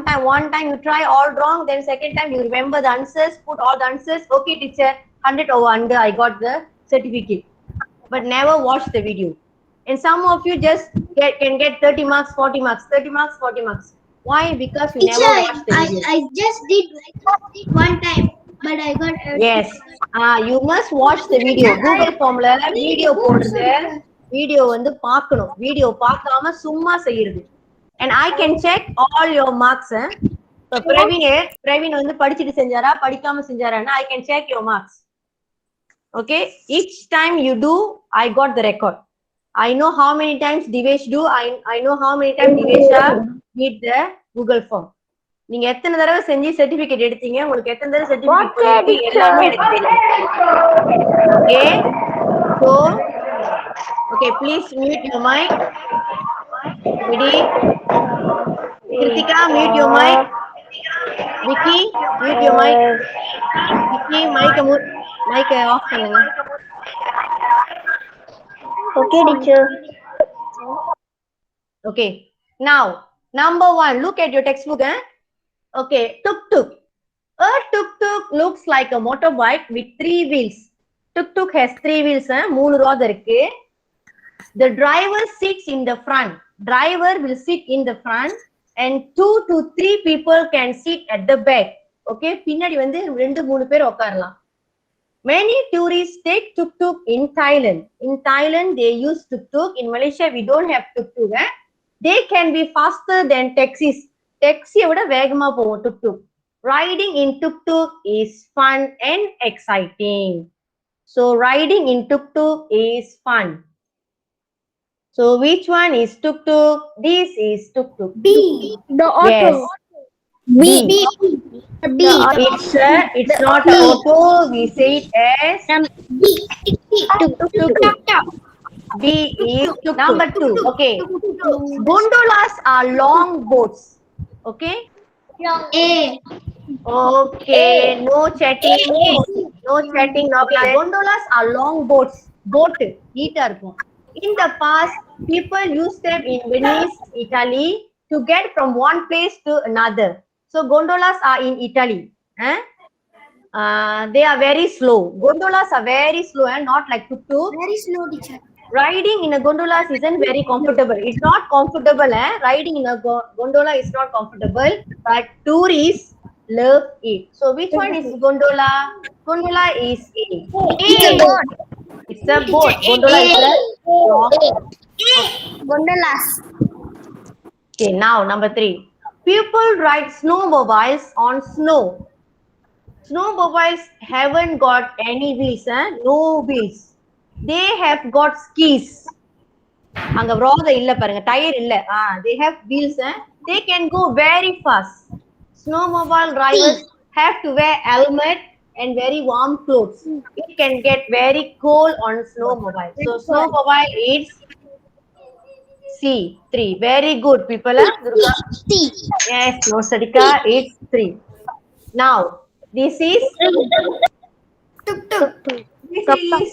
time you try all wrong. Then second time you remember the answers. Put all the answers. Okay, teacher, 100 over under. I got the certificate. But never watch the video. And some of you just can get 30 marks, 40 marks, 30 marks, 40 marks. Why? Because you never watch the video. I just did one time, but I got. Yes. You must watch the video. Google formல video போடுறது video வந்து பார்க்கணும். Video பார்க்காம சும்மா செய்யறது. And I can check all your marks. So Praveen வந்து படிச்சிட்டு செஞ்சாரா படிக்காம செஞ்சாரான்னா I can check your marks. Okay, each time you do I got the record. I know how many times Divesh do. I know how many times Divesha did the Google form. நீங்க எத்தனை தடவை செஞ்சு certificate எடுத்தீங்க உங்களுக்கு எத்தனை தடவை certificate எல்லாமே எனக்கு தெரியும். Okay so okay please mute your mic. Ready? Kritika, mute your mic. Vicky, mute your mic. Vicky, mic off பண்ணுங்க. Okay, teacher. Okay, now number 1, look at your textbook. Okay, tuk-tuk. A tuk-tuk looks like a motorbike with 3 wheels. Tuk-tuk has 3 wheels. 3 rods இருக்கு. The driver sits in the front. Driver will sit in the front and 2 to 3 people can sit at the back. Okay, பின்னாடி வந்து 2-3 பேர் உட்காரலாம். Many tourists take tuk-tuk in Thailand. In Thailand, they use tuk-tuk. In Malaysia, we don't have tuk-tuk. They can be faster than taxis. Taxi விட வேகமா போகும் tuk-tuk. Riding in tuk-tuk is fun and exciting. So, riding in tuk-tuk is fun. So, which one is tuk-tuk? This is tuk-tuk. B. The auto. Yes. B. B. It's not an auto. We say it as tuk-tuk. B is number 2. Okay. Gondolas are long boats. Okay. A. Okay. No chatting. No chatting. No class. Gondolas are long boats. Boat. Neat இருக்கும். In the past, people used them in Venice, Italy, to get from one place to another. So gondolas are in Italy. They are very slow. Gondolas are very slow and not like tuk-tuk. Very slow, teacher. Riding in a gondola isn't very comfortable. It's not comfortable. Riding in a gondola is not comfortable, but tourists love it. So which one is gondola? Gondola is A. It's a boat. It's a boat. Gondola is a Gondolas. Okay, now number 3. People ride snowmobiles on snow. Snowmobiles haven't got any wheels, no wheels. They have got skis. அங்க ரோத இல்ல பாருங்க tyre இல்ல they have wheels. They can go very fast. Snowmobile drivers have to wear helmet and very warm clothes. It can get very cold on snowmobile. So snowmobile is C3. Very good people. C. Yes, no Sadika, it's 3. Now this is Tuk-tuk. this is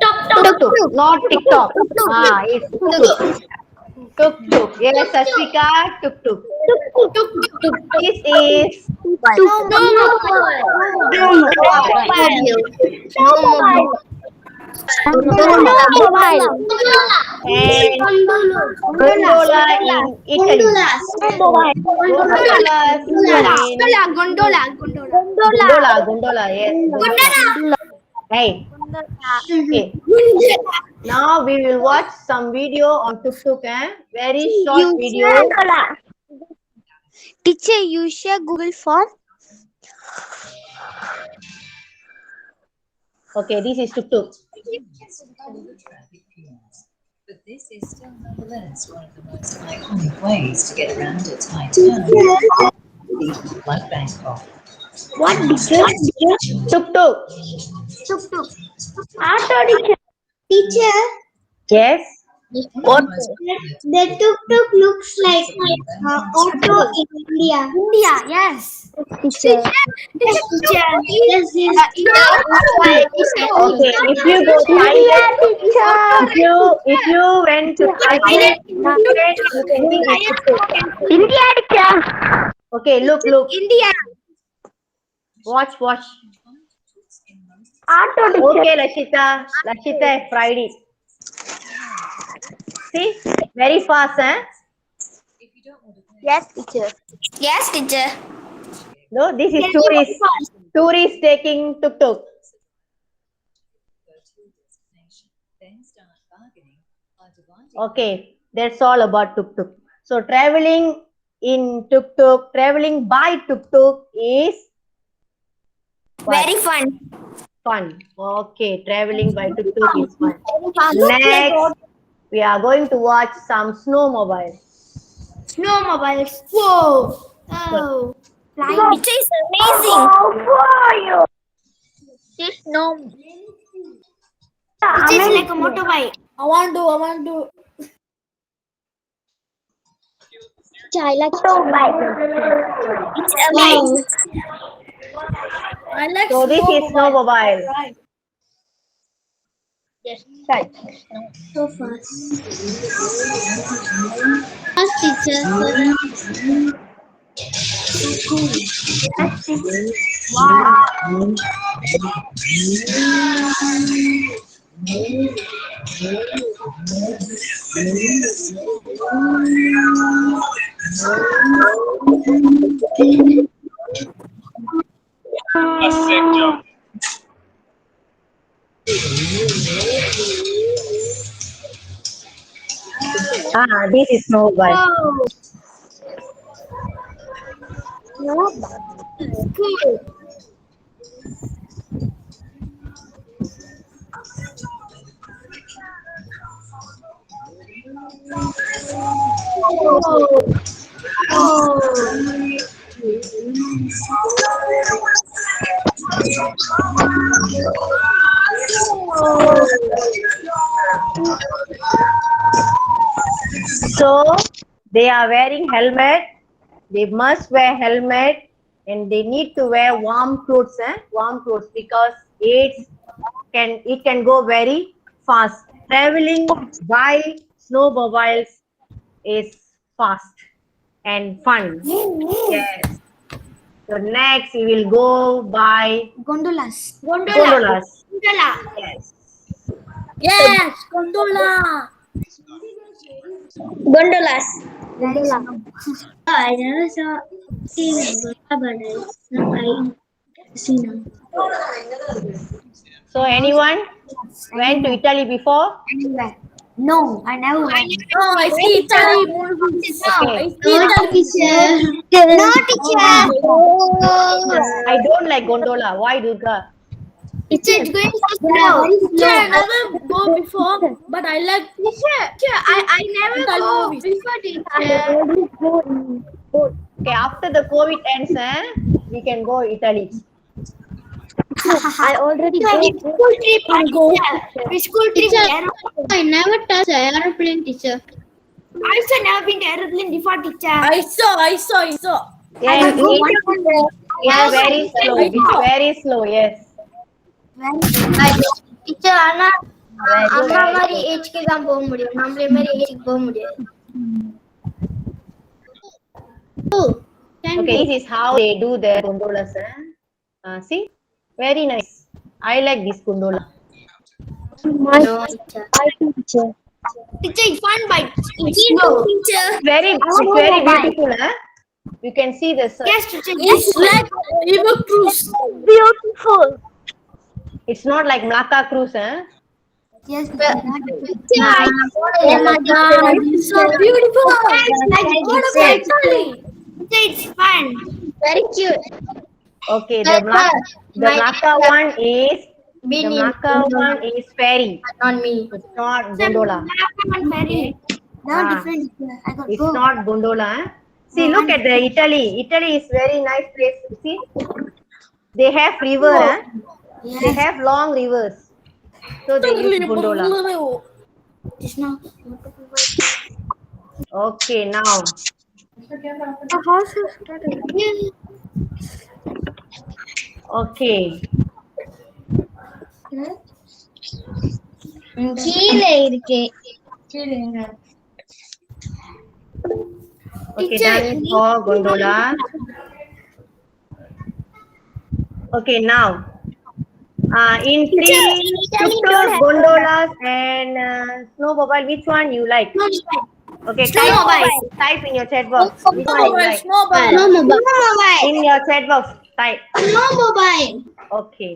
Tuk-tuk. not TikTok. It's tuk-tuk. Tuk-tuk. Yes, Sasika, tuk-tuk. This is and gondola in Italy. Gondola, yes. Right. Okay. Now we will watch some video on tuk-tuk. Very short video. Teacher, you share Google Form. Okay, this is tuk-tuk. But this is still nonetheless one of the most iconic ways to get around its high turn, like Bangkok. What teacher? Tuk-tuk. Teacher, Yes. what? The tuk-tuk looks like auto in India. Yes. Teacher. Yes, Okay, if you go Thailand, if you went to Thailand, you can see it's tuk-tuk. India, teacher. Okay, look. India. Watch. Auto, teacher. Okay, Lashita fried it. See, very fast, Yes, teacher. Yes, teacher. No, this is tourists taking tuk-tuk. Then start bargaining by dividing Okay, that's all about tuk-tuk. So traveling in tuk-tuk, traveling by tuk-tuk is what? Very fun. Fun. Okay, traveling by tuk-tuk is fun. Next, we are going to watch some snowmobile. Snowmobiles. Whoa. Oh. Flying. It is amazing. This no. It is like a motorbike. I want to. I like motorbike. It's amazing. I like So this is snowmobile. Yes, right. So fast. Fast, teacher. Wow. This is snowmobile. Cool. So they are wearing helmet. They must wear helmet, and they need to wear warm clothes. Warm clothes because it can go very fast. Traveling by snowmobiles is fast and fun. Yes. So next we will go by Gondolas. gondolas. Yes. Yes, gondola. Gondolas. I never saw gondola, but I see now. So anyone went to Italy before? Anywhere. No, I never went. No, I see Italy. Okay. No, teacher. I don't like gondola. Why, Durga? It's going so slow. Teacher, I never go before, but I like. Teacher, I never go before, teacher. Okay, after the COVID ends, we can go Italy. I already School trip and go. School trip. I never touched aeroplane, teacher. I also never been to aeroplane before, teacher. I saw. Yes, go it's very slow. It's very slow. Yes. Teacher, Anna, Very good, அம்மா very மாதிரி good. ஏஜ்க்கு தான் போக முடியும். நம்மளே மாதிரி ஏஜ்க்கு போக முடியாது. Okay, this is how they do their gondolas. See, very nice. I like this gondola. No, Teacher. Teacher, it's fun, but it's slow. it's very beautiful. You can see the sun. Yes, teacher. It's like river cruise. Beautiful. It's not like Malacca cruise. Yes, Oh my god, it's so beautiful. It's fun. Very cute. Okay, the Malacca one is ferry. Not me. It's not gondola. Very. Ah, Different. I got It's not gondola. See, look at the Italy. Italy is very nice place. See, they have river. They have long rivers, so they use gondola. Just now. Okay, now. Okay. கீழே இருக்கு. Okay, done for gondola. Okay, now. In three, tuk-tuk, gondolas, and snowmobile, which one you like? Okay, type in your chat box. Which one you like? In your chat box, type. Okay.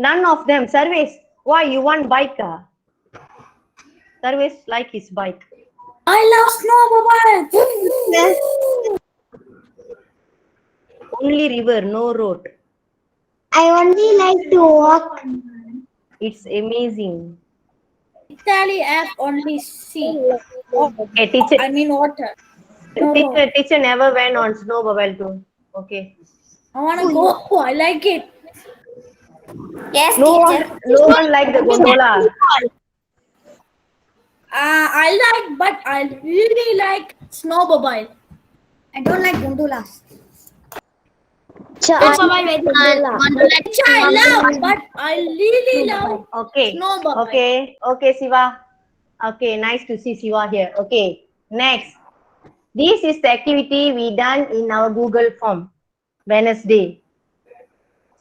None of them. Sarvesh, why you want bike? Sarvesh like his bike. I love snowmobile. Only river, no road. I only like to walk. It's amazing. Italy have only sea. Okay, teacher. I mean water. Teacher never went on snowmobile too. Okay. I wanna go. I like it. Yes, No one like the gondola. I like, but I really like snowmobile. I don't like gondolas. Which I love, but I really love Okay. snowmobile. Okay, Siva. Okay, nice to see Siva here. Okay, next. This is the activity we done in our Google form, Wednesday.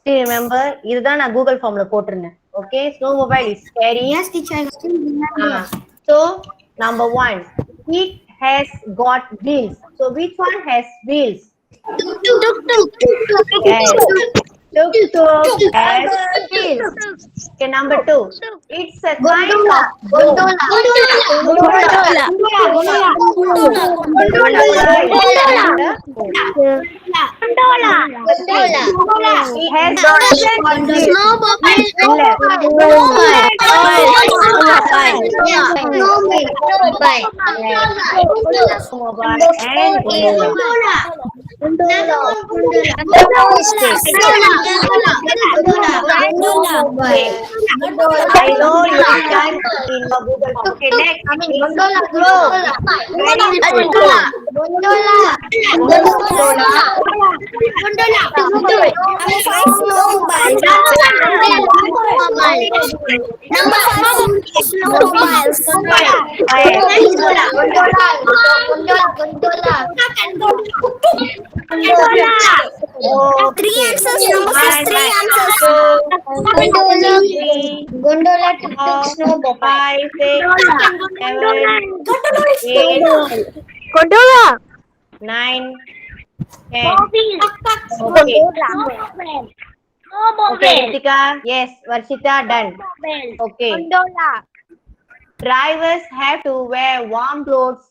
Still remember? இதுதான் நான் Google formல போட்டிருந்தேன். Okay, snowmobile is scary. Yes, teacher. I still remember. So, number 1, it has got wheels. So, which one has wheels? Yes. Tuk-tuk has wheels. Okay, number 2, it's a kind of boat. It has got wheels. I know you have time in your Google Form. Okay, next. Three answers. Number 6, 3 answers. Gondola, tuk-tuk, snowball. 5, 6, 7, 8, Gondola. 9, 10. Okay. Okay, Ritika. Yes, Varshita, done. Okay. Gondola. Drivers have to wear warm clothes.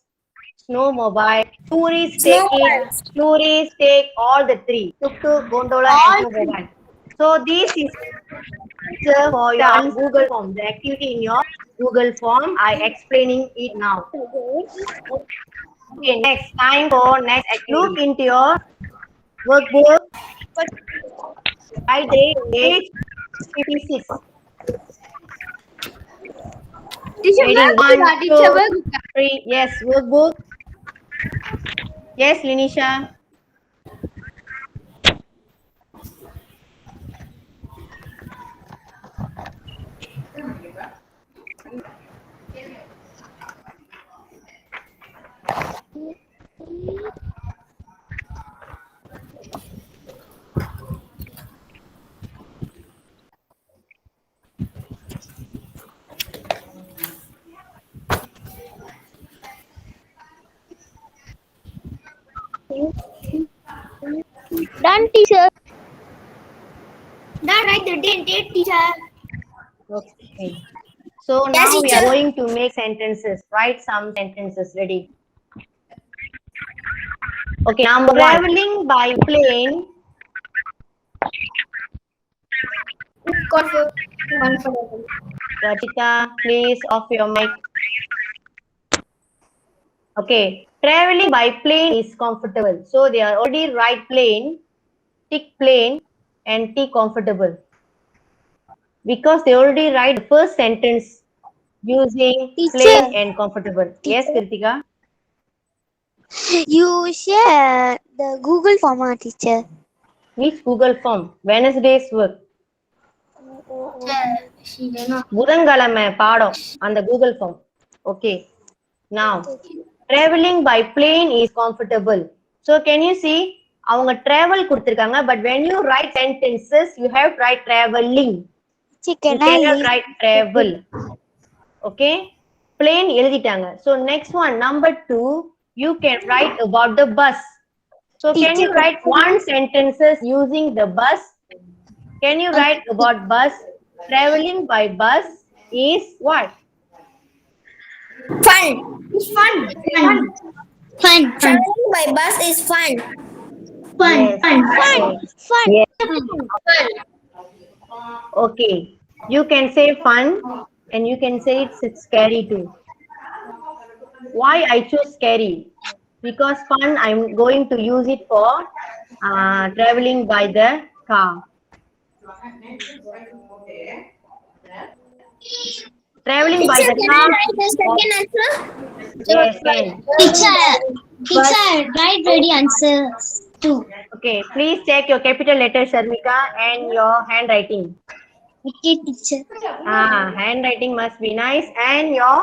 Snowmobile. Tourists take all the 3. Tuk-tuk, gondola, and snowmobile. So this is for your Google form. The activity in your Google form. I explaining it now. Okay, next time for next activity. Look into your workbook. By day age 56. Reading 1, 2, 3. Yes, workbook. Yes, Linisha. Done, teacher. Now write the date, teacher. Okay. So Yes, now we are teacher. going to make sentences. Write some sentences. Ready? Okay. Number one. Traveling by plane. Comfortable. Pratika, please off your mic. Okay. Traveling by plane is comfortable. So they are already write plane, tick plane, and tick comfortable. Because they already write the first sentence using Teacher. plane and comfortable. Yes, Kritika. You share the Google format, teacher. Which Google form? Wednesday's work. She did not. புதன்கிழமை பாடம் அந்த Google form. Okay. Now, traveling by plane is comfortable. So, can you see? அவங்க travel கொடுத்திருக்காங்க. But when you write sentences, you have to write traveling. You Chicken, cannot write travel. Okay. Plane எழுதிட்டாங்க. So, next one, number 2, you can write about the bus. So, can you write one sentences using the bus? Can you write about bus? Traveling by bus is what? Fun. It's fun. Fun. Fun. Traveling by bus is fun. Fun. Yes. Fun. Okay. Fun. Yes. Fun. Okay. You can say fun and you can say it's scary too. Why I choose scary? Because fun, I'm going to use it for traveling by the car. Traveling by the Can I car. write the second answer? Yes, can. Teacher, write ready answer two. Okay, please check your capital letter, Sharmika, and your handwriting. Okay, teacher. Handwriting must be nice and your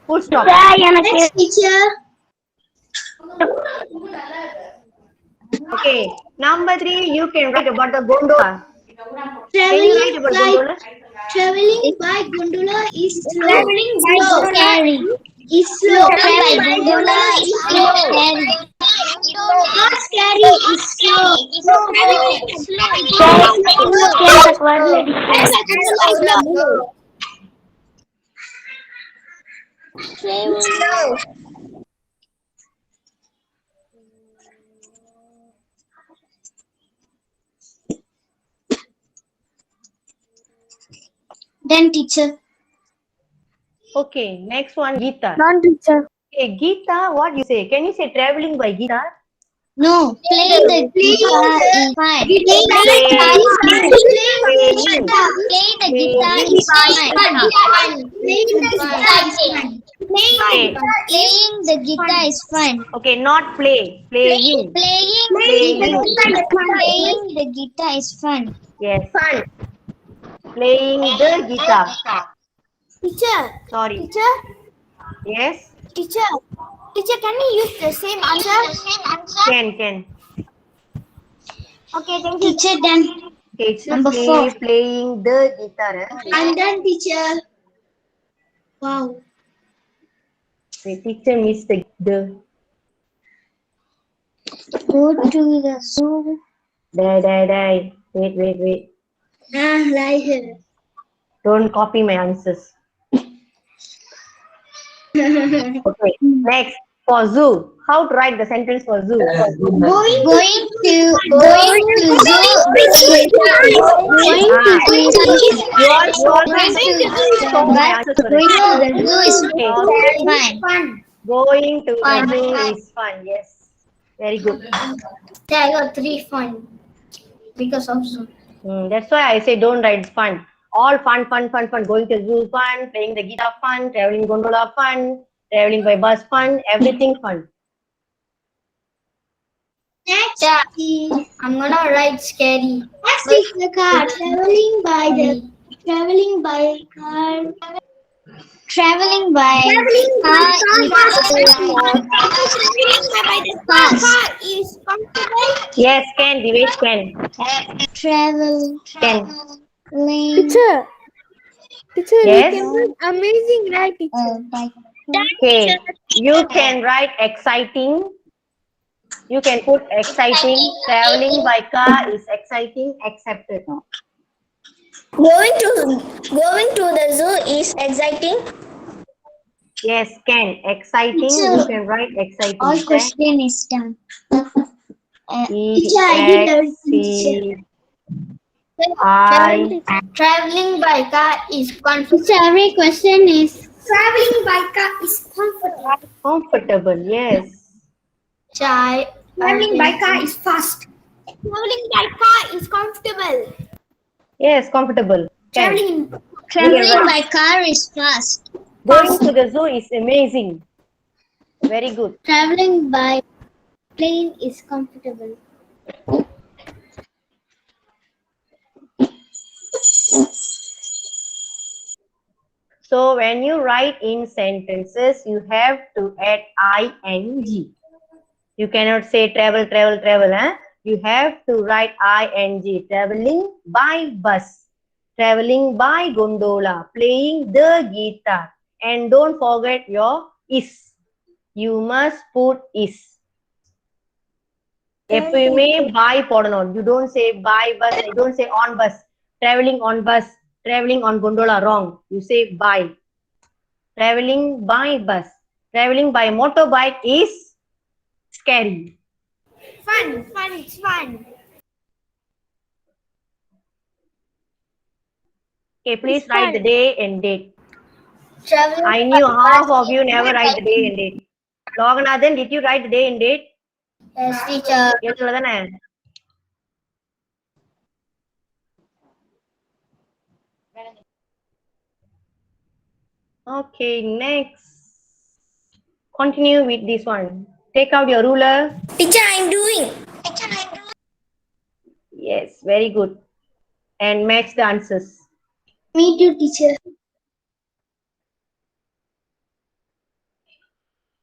full stop. Next, teacher. Okay, number 3, you can write about the gondola. Can you write about gondola? Traveling by gondola is slow. Traveling by scary. Is slow. Traveling by gondola is slow. Scary. Not scary. Is slow. Traveling is slow. Then teacher. Okay, next one, Geeta. Non teacher. Okay, Geeta, what you say? Can you say traveling by Geeta? No, playing the guitar is fine. Playing the guitar is fine. Playing the guitar is fun. Okay, not play, playing. Playing the guitar is fun. Yes, fun. Playing the guitar. Teacher. Sorry. Teacher. Yes, Teacher. Teacher, can you use the same answer? can. Okay, thank you. Teacher, then Okay, it's Number play, 4. playing the guitar. I'm done, teacher. Wow. The teacher missed the Go to the zoo. Die. Wait. Like Don't copy my answers. Okay, next for zoo. How to write the sentence for zoo? going to zoo. Going to my answers were Going to the zoo is fun. Going to the zoo is fun. Yes, very good. I got 3 fun because of Zoom. That's why I say don't write fun. All fun. Going to zoo fun, playing the guitar fun, traveling gondola fun, traveling by bus fun, everything fun. Next, I'm gonna write scary. next is the car traveling by car. Traveling by car Is comfortable. Yes, can. Divesh can. traveling Can. Teacher, Yes. amazing, right, teacher? by Okay. You can write exciting. You can put exciting. Traveling by car is exciting. Accepted. Going to the zoo is exciting. Yes, can. Exciting. You can write exciting. all Okay? question is done. Traveling by car is comfortable. Teacher, every question is Traveling by car is comfortable. Comfortable. Yes. Traveling by car is fast. Traveling by car is comfortable. Yes, comfortable. Can. traveling by car is fast. Going to the zoo is amazing. Very good. Traveling by plane is comfortable. So when you write in sentences, you have to add ing. You cannot say travel, travel, travel. You have to write ing. Traveling by bus. Traveling by gondola. Playing the guitar. And don't forget your is. You must put is. எப்பயுமே by போடணும். You don't say by bus. You don't say on bus. Traveling on bus. Traveling on gondola. Wrong. You say by. Traveling by bus. Traveling by motorbike is scary. Fun, it's fun. Okay, please write the day and date. Traveling I knew half of you never write the day and date. Loganathan, did you write the day and date? Yes, teacher. எழுதுனதானே? Okay, next. Continue with this one. Take out your ruler. Teacher, I'm doing. Yes, very good. And match the answers. Me too, teacher.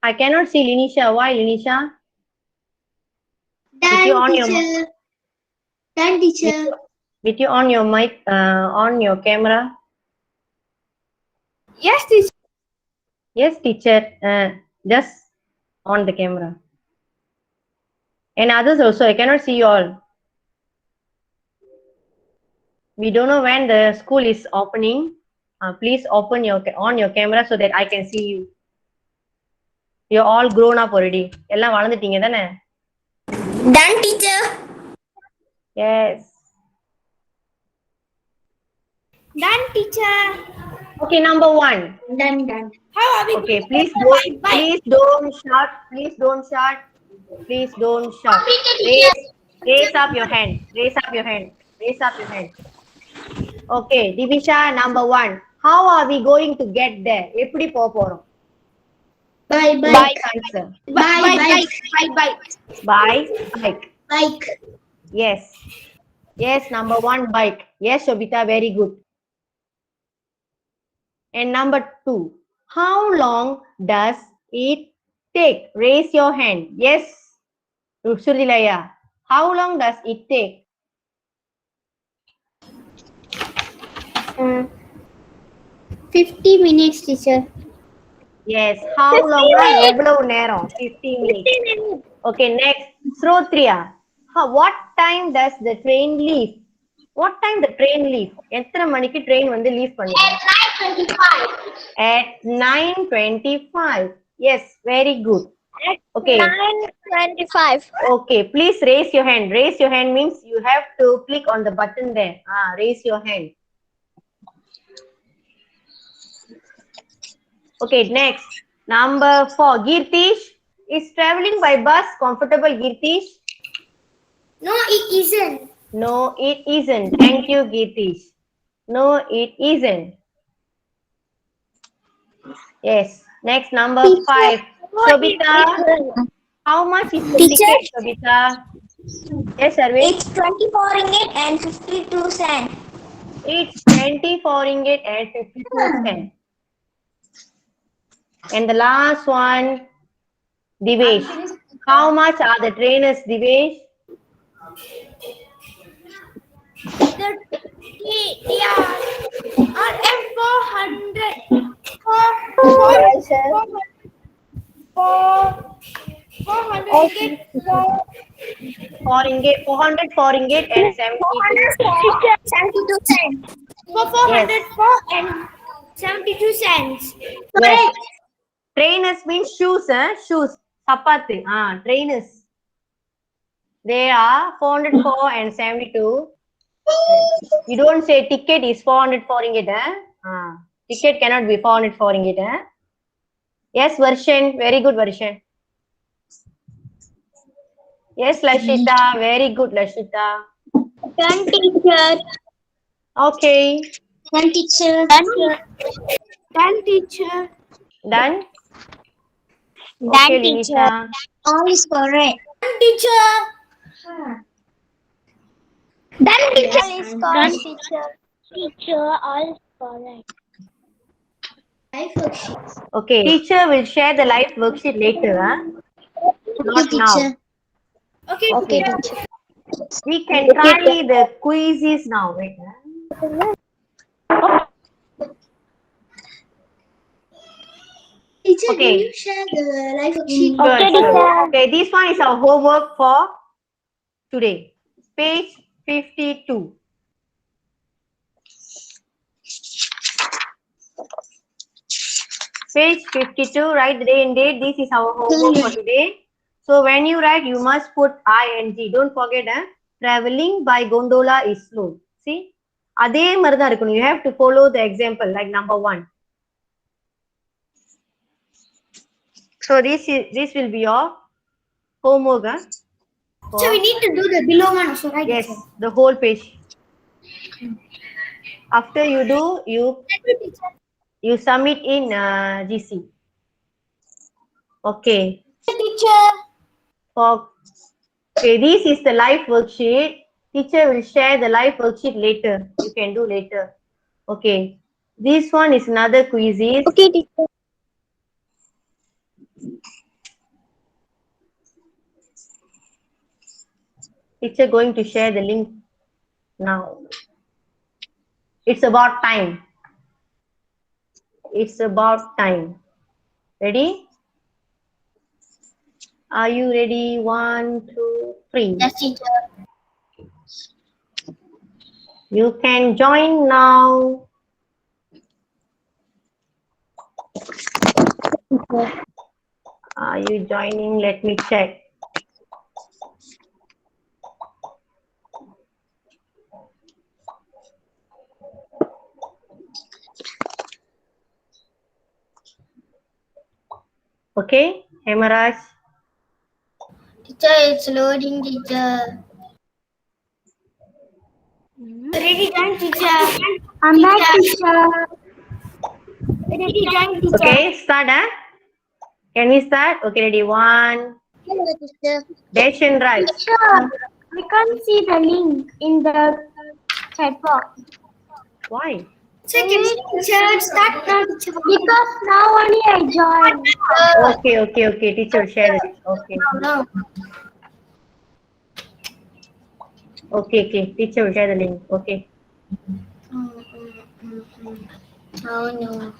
I cannot see Linisha. Why, Linisha? Did you Done, on your teacher. Done, teacher. Did you on your mic? On your camera? Yes, teacher. Yes, teacher. Just on the camera. And others also. I cannot see you all. We don't know when the school is opening. Please open on your camera so that I can see you. You're all grown up already. எல்லாம் வளர்ந்துட்டீங்க தானே? Done, teacher. Yes. Done, teacher. Okay, number 1. Done. How are we? Okay, please don't shout. Please don't shout. Please don't shout. Raise up your hand. Raise up your hand. Raise up your hand. Okay, Divisha, number 1. How are we going to get there? எப்படி போக போறோம்? By Bike answer. By bike. By bike. Bike. Yes. Yes, number 1, bike. Yes, Shobita, very good. And number 2, how long does it take? Raise your hand. Yes, Surilaya. How long does it take? 50 minutes, teacher. Yes, how long? எவ்வளவு நேரம்? 15 minutes. Okay, next. Srotriya. What time does the train leave? What time the train leave? எத்தனை மணிக்கு train வந்து leave பண்ணுது? At 9:25. Yes, very good. Okay. 9:25. Okay, please raise your hand. Raise your hand means you have to click on the button there. Raise your hand. Okay, next. Number 4. Girtish. Is traveling by bus comfortable, Girtish? No, it isn't. No, it isn't. Thank you, Girtish. No, it isn't. Yes. Next, number 5. Shobita. How much is the ticket, Shobita? Yes, Arvind. It's 24 ringgit and 52 cents. It's 24 ringgit and 52 cents. And the last one, Divesh. How much are the trainers, Divesh? They are M400. Four ringgit and 72 cents. For 404 and 72 cents. Yes. Trainers means shoes, shoes. Sapatu. Trainers. They are 404 and 72. You don't say ticket is 404 ringgit. Ticket cannot be 404 ringgit. Yes, Varshan. Very good, Varshan. Yes, Lashita. Very good, Lashita. Done, teacher. Okay. Done, teacher. Done, teacher. Done? Done, Okay, teacher. Linisha. All is correct. Done, teacher. Done, teacher. All is correct, teacher. Teacher, all is correct. Okay. Teacher will share the live worksheet later. Not now. Okay, Okay, teacher. teacher. We can try the quizzes now. Wait. Teacher, Okay. will you share the live worksheet? Sure, sure. Okay, this one is our homework for today. Page 52. Page 52, write the day and date. This is our homework for today. So when you write, you must put ing. Don't forget, traveling by gondola is slow. See? அதே மாதிரி தான் இருக்கணும். You have to follow the example like number 1. So this will be your homework. So we need to do the below one also, right? Yes, the whole page. After you do, you submit in GC. Okay. Teacher. Okay, this is the live worksheet. Teacher will share the live worksheet later. You can do later. Okay. This one is another quizzes. Okay, teacher. Teacher going to share the link now. It's about time. It's about time. Ready? Are you ready? 1, 2, 3. Yes, teacher. You can join now. Are you joining? Let me check. Okay, Hemaraj. Teacher, it's loading, teacher. Ready, done, teacher. I'm back, teacher. Ready, done, teacher. Okay, start. Can we start? Okay, ready? 1. Hello, teacher. Dash and write. Teacher, I can't see the link in the chat box. Why? Second, teacher. Start now, teacher. Because now only I joined. Okay. Teacher will share it. Okay. No. Okay. Teacher will share the link. Okay. Oh no.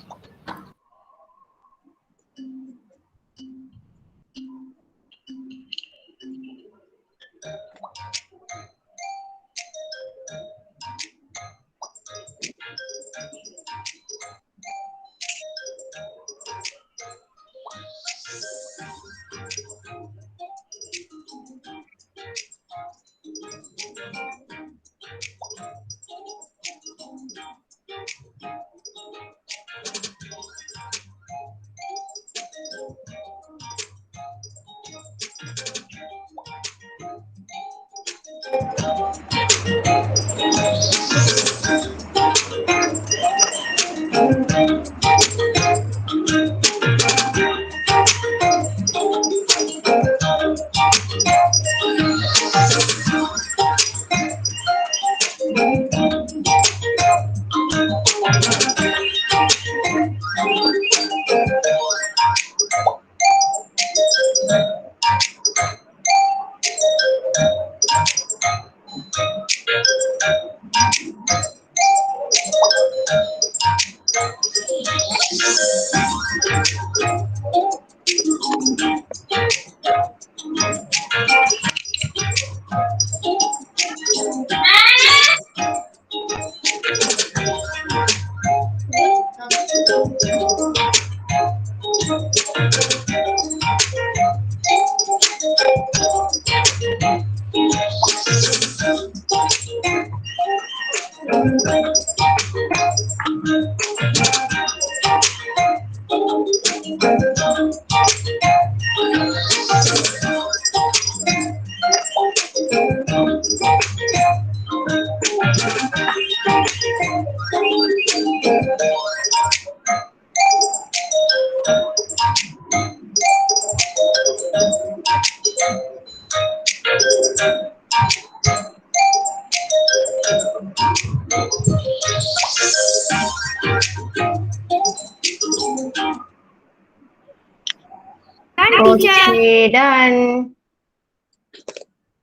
Okay, done.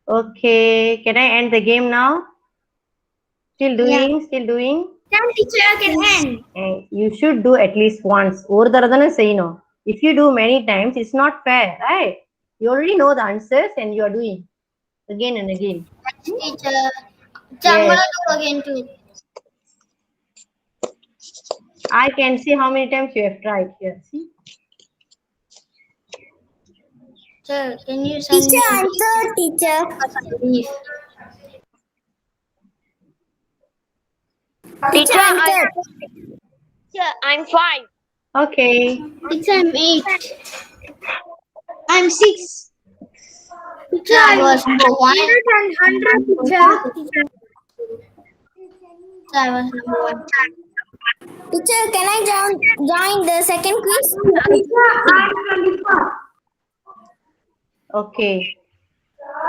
Okay, can I end the game now? Still doing, still doing. Teacher can end. You should do at least once. ஒரு தடவை தானே செய்யணும். If you do many times, it's not fair, right? You already know the answers and you are doing again and again. Teacher. I'm gonna do again too. I can see how many times you have tried here. See? Sir, can you send me? I'm third, teacher. Teacher, I'm third. Teacher, I'm 5. Okay. Teacher, I'm 8. I'm 6. Teacher, I was number 1. 100, teacher. I was number 1. Teacher, can I join the second quiz? Okay.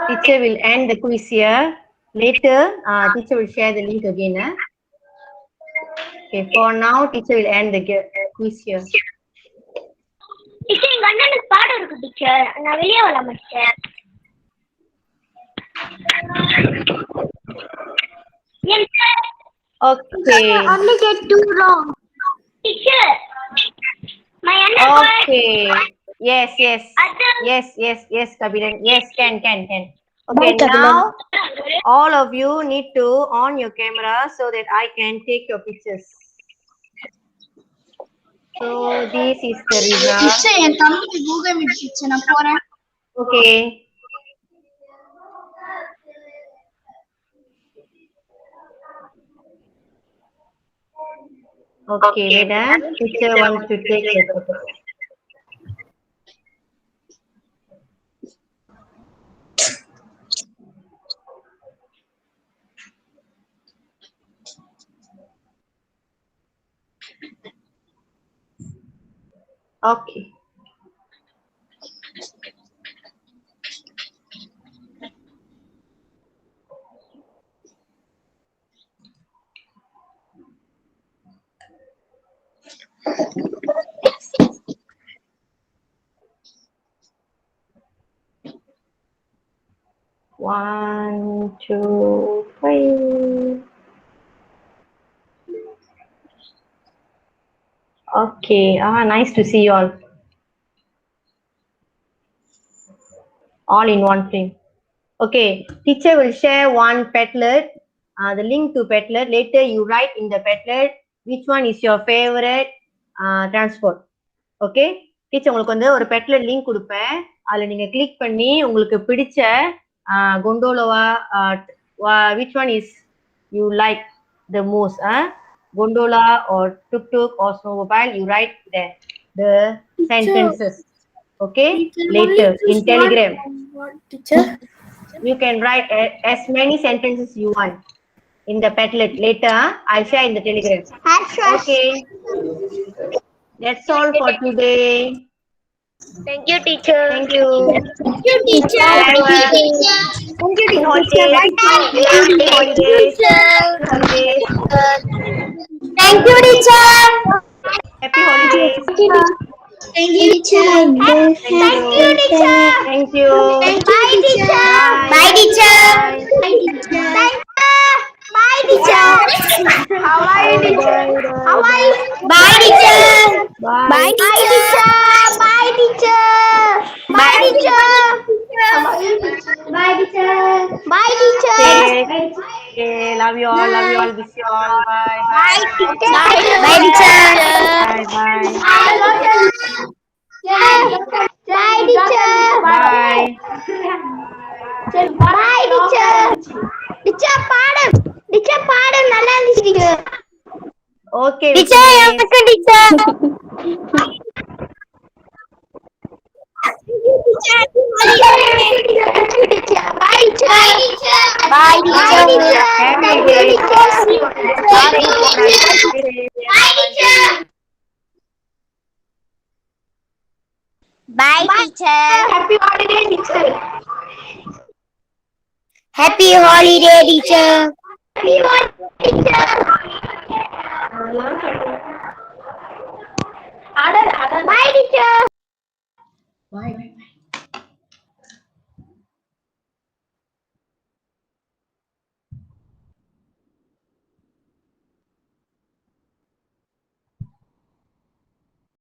Teacher will end the quiz here. Later, teacher will share the link again. Okay, for now, teacher will end the quiz here. Teacher எங்க அண்ணனுக்கு பாடம் இருக்கு teacher நான் வெளியே வரலாமா teacher Okay. only get 2 wrong teacher my அண்ணன் Okay. Yes, Kabilan. Yes, can. Okay, now all of you need to on your camera so that I can take your pictures. So this is the result. Teacher என் தம்பிக்கு Google meet teacher நான் போறேன் Okay. Okay, wait, teacher wants to take the photo. Okay. One, two, three. Okay. Nice to see you all. All in one frame. Okay. Teacher will share one Padlet. The link to Padlet. Later you write in the Padlet which one is your favorite transport. Okay. Teacher உங்களுக்கு வந்து ஒரு Padlet link கொடுப்பேன். அதுல நீங்க click பண்ணி உங்களுக்கு பிடிச்ச gondola which one is you like the most, gondola or tuk-tuk or snowmobile, you write there the sentences. Okay, later in Telegram Teacher. you can write as many sentences you want in the Padlet. Later I'll share in the Telegram. Okay, that's all for today. thank you teacher Thank you. thank you teacher thank you teacher Thank you teacher. thank you teacher Happy holidays. Thank you, teacher. Thank you, teacher. Thank you. Bye, teacher. Bye. Bye, teacher. Bye. Bye, teacher. Bye, teacher. How are you, teacher? How are you? Bye, teacher. Bye. Bye, teacher. Bye, teacher. Bye, teacher. Bye, teacher. Bye, teacher. Okay. Okay. Love you all. Love you all. Miss you all. Bye. Bye, Bye. teacher. Bye, teacher. Bye. Bye. Bye, teacher. Bye. Bye, teacher. Teacher, பாடம் நல்லா இருந்துச்சு teacher. Okay. Teacher, Vishnu. teacher. Bye, teacher. Bye, teacher. Happy Thank you, day. teacher. Bye. Bye, teacher. Happy holiday, teacher. Happy holiday, teacher. Happy holiday, teacher. Bye, teacher. Bye.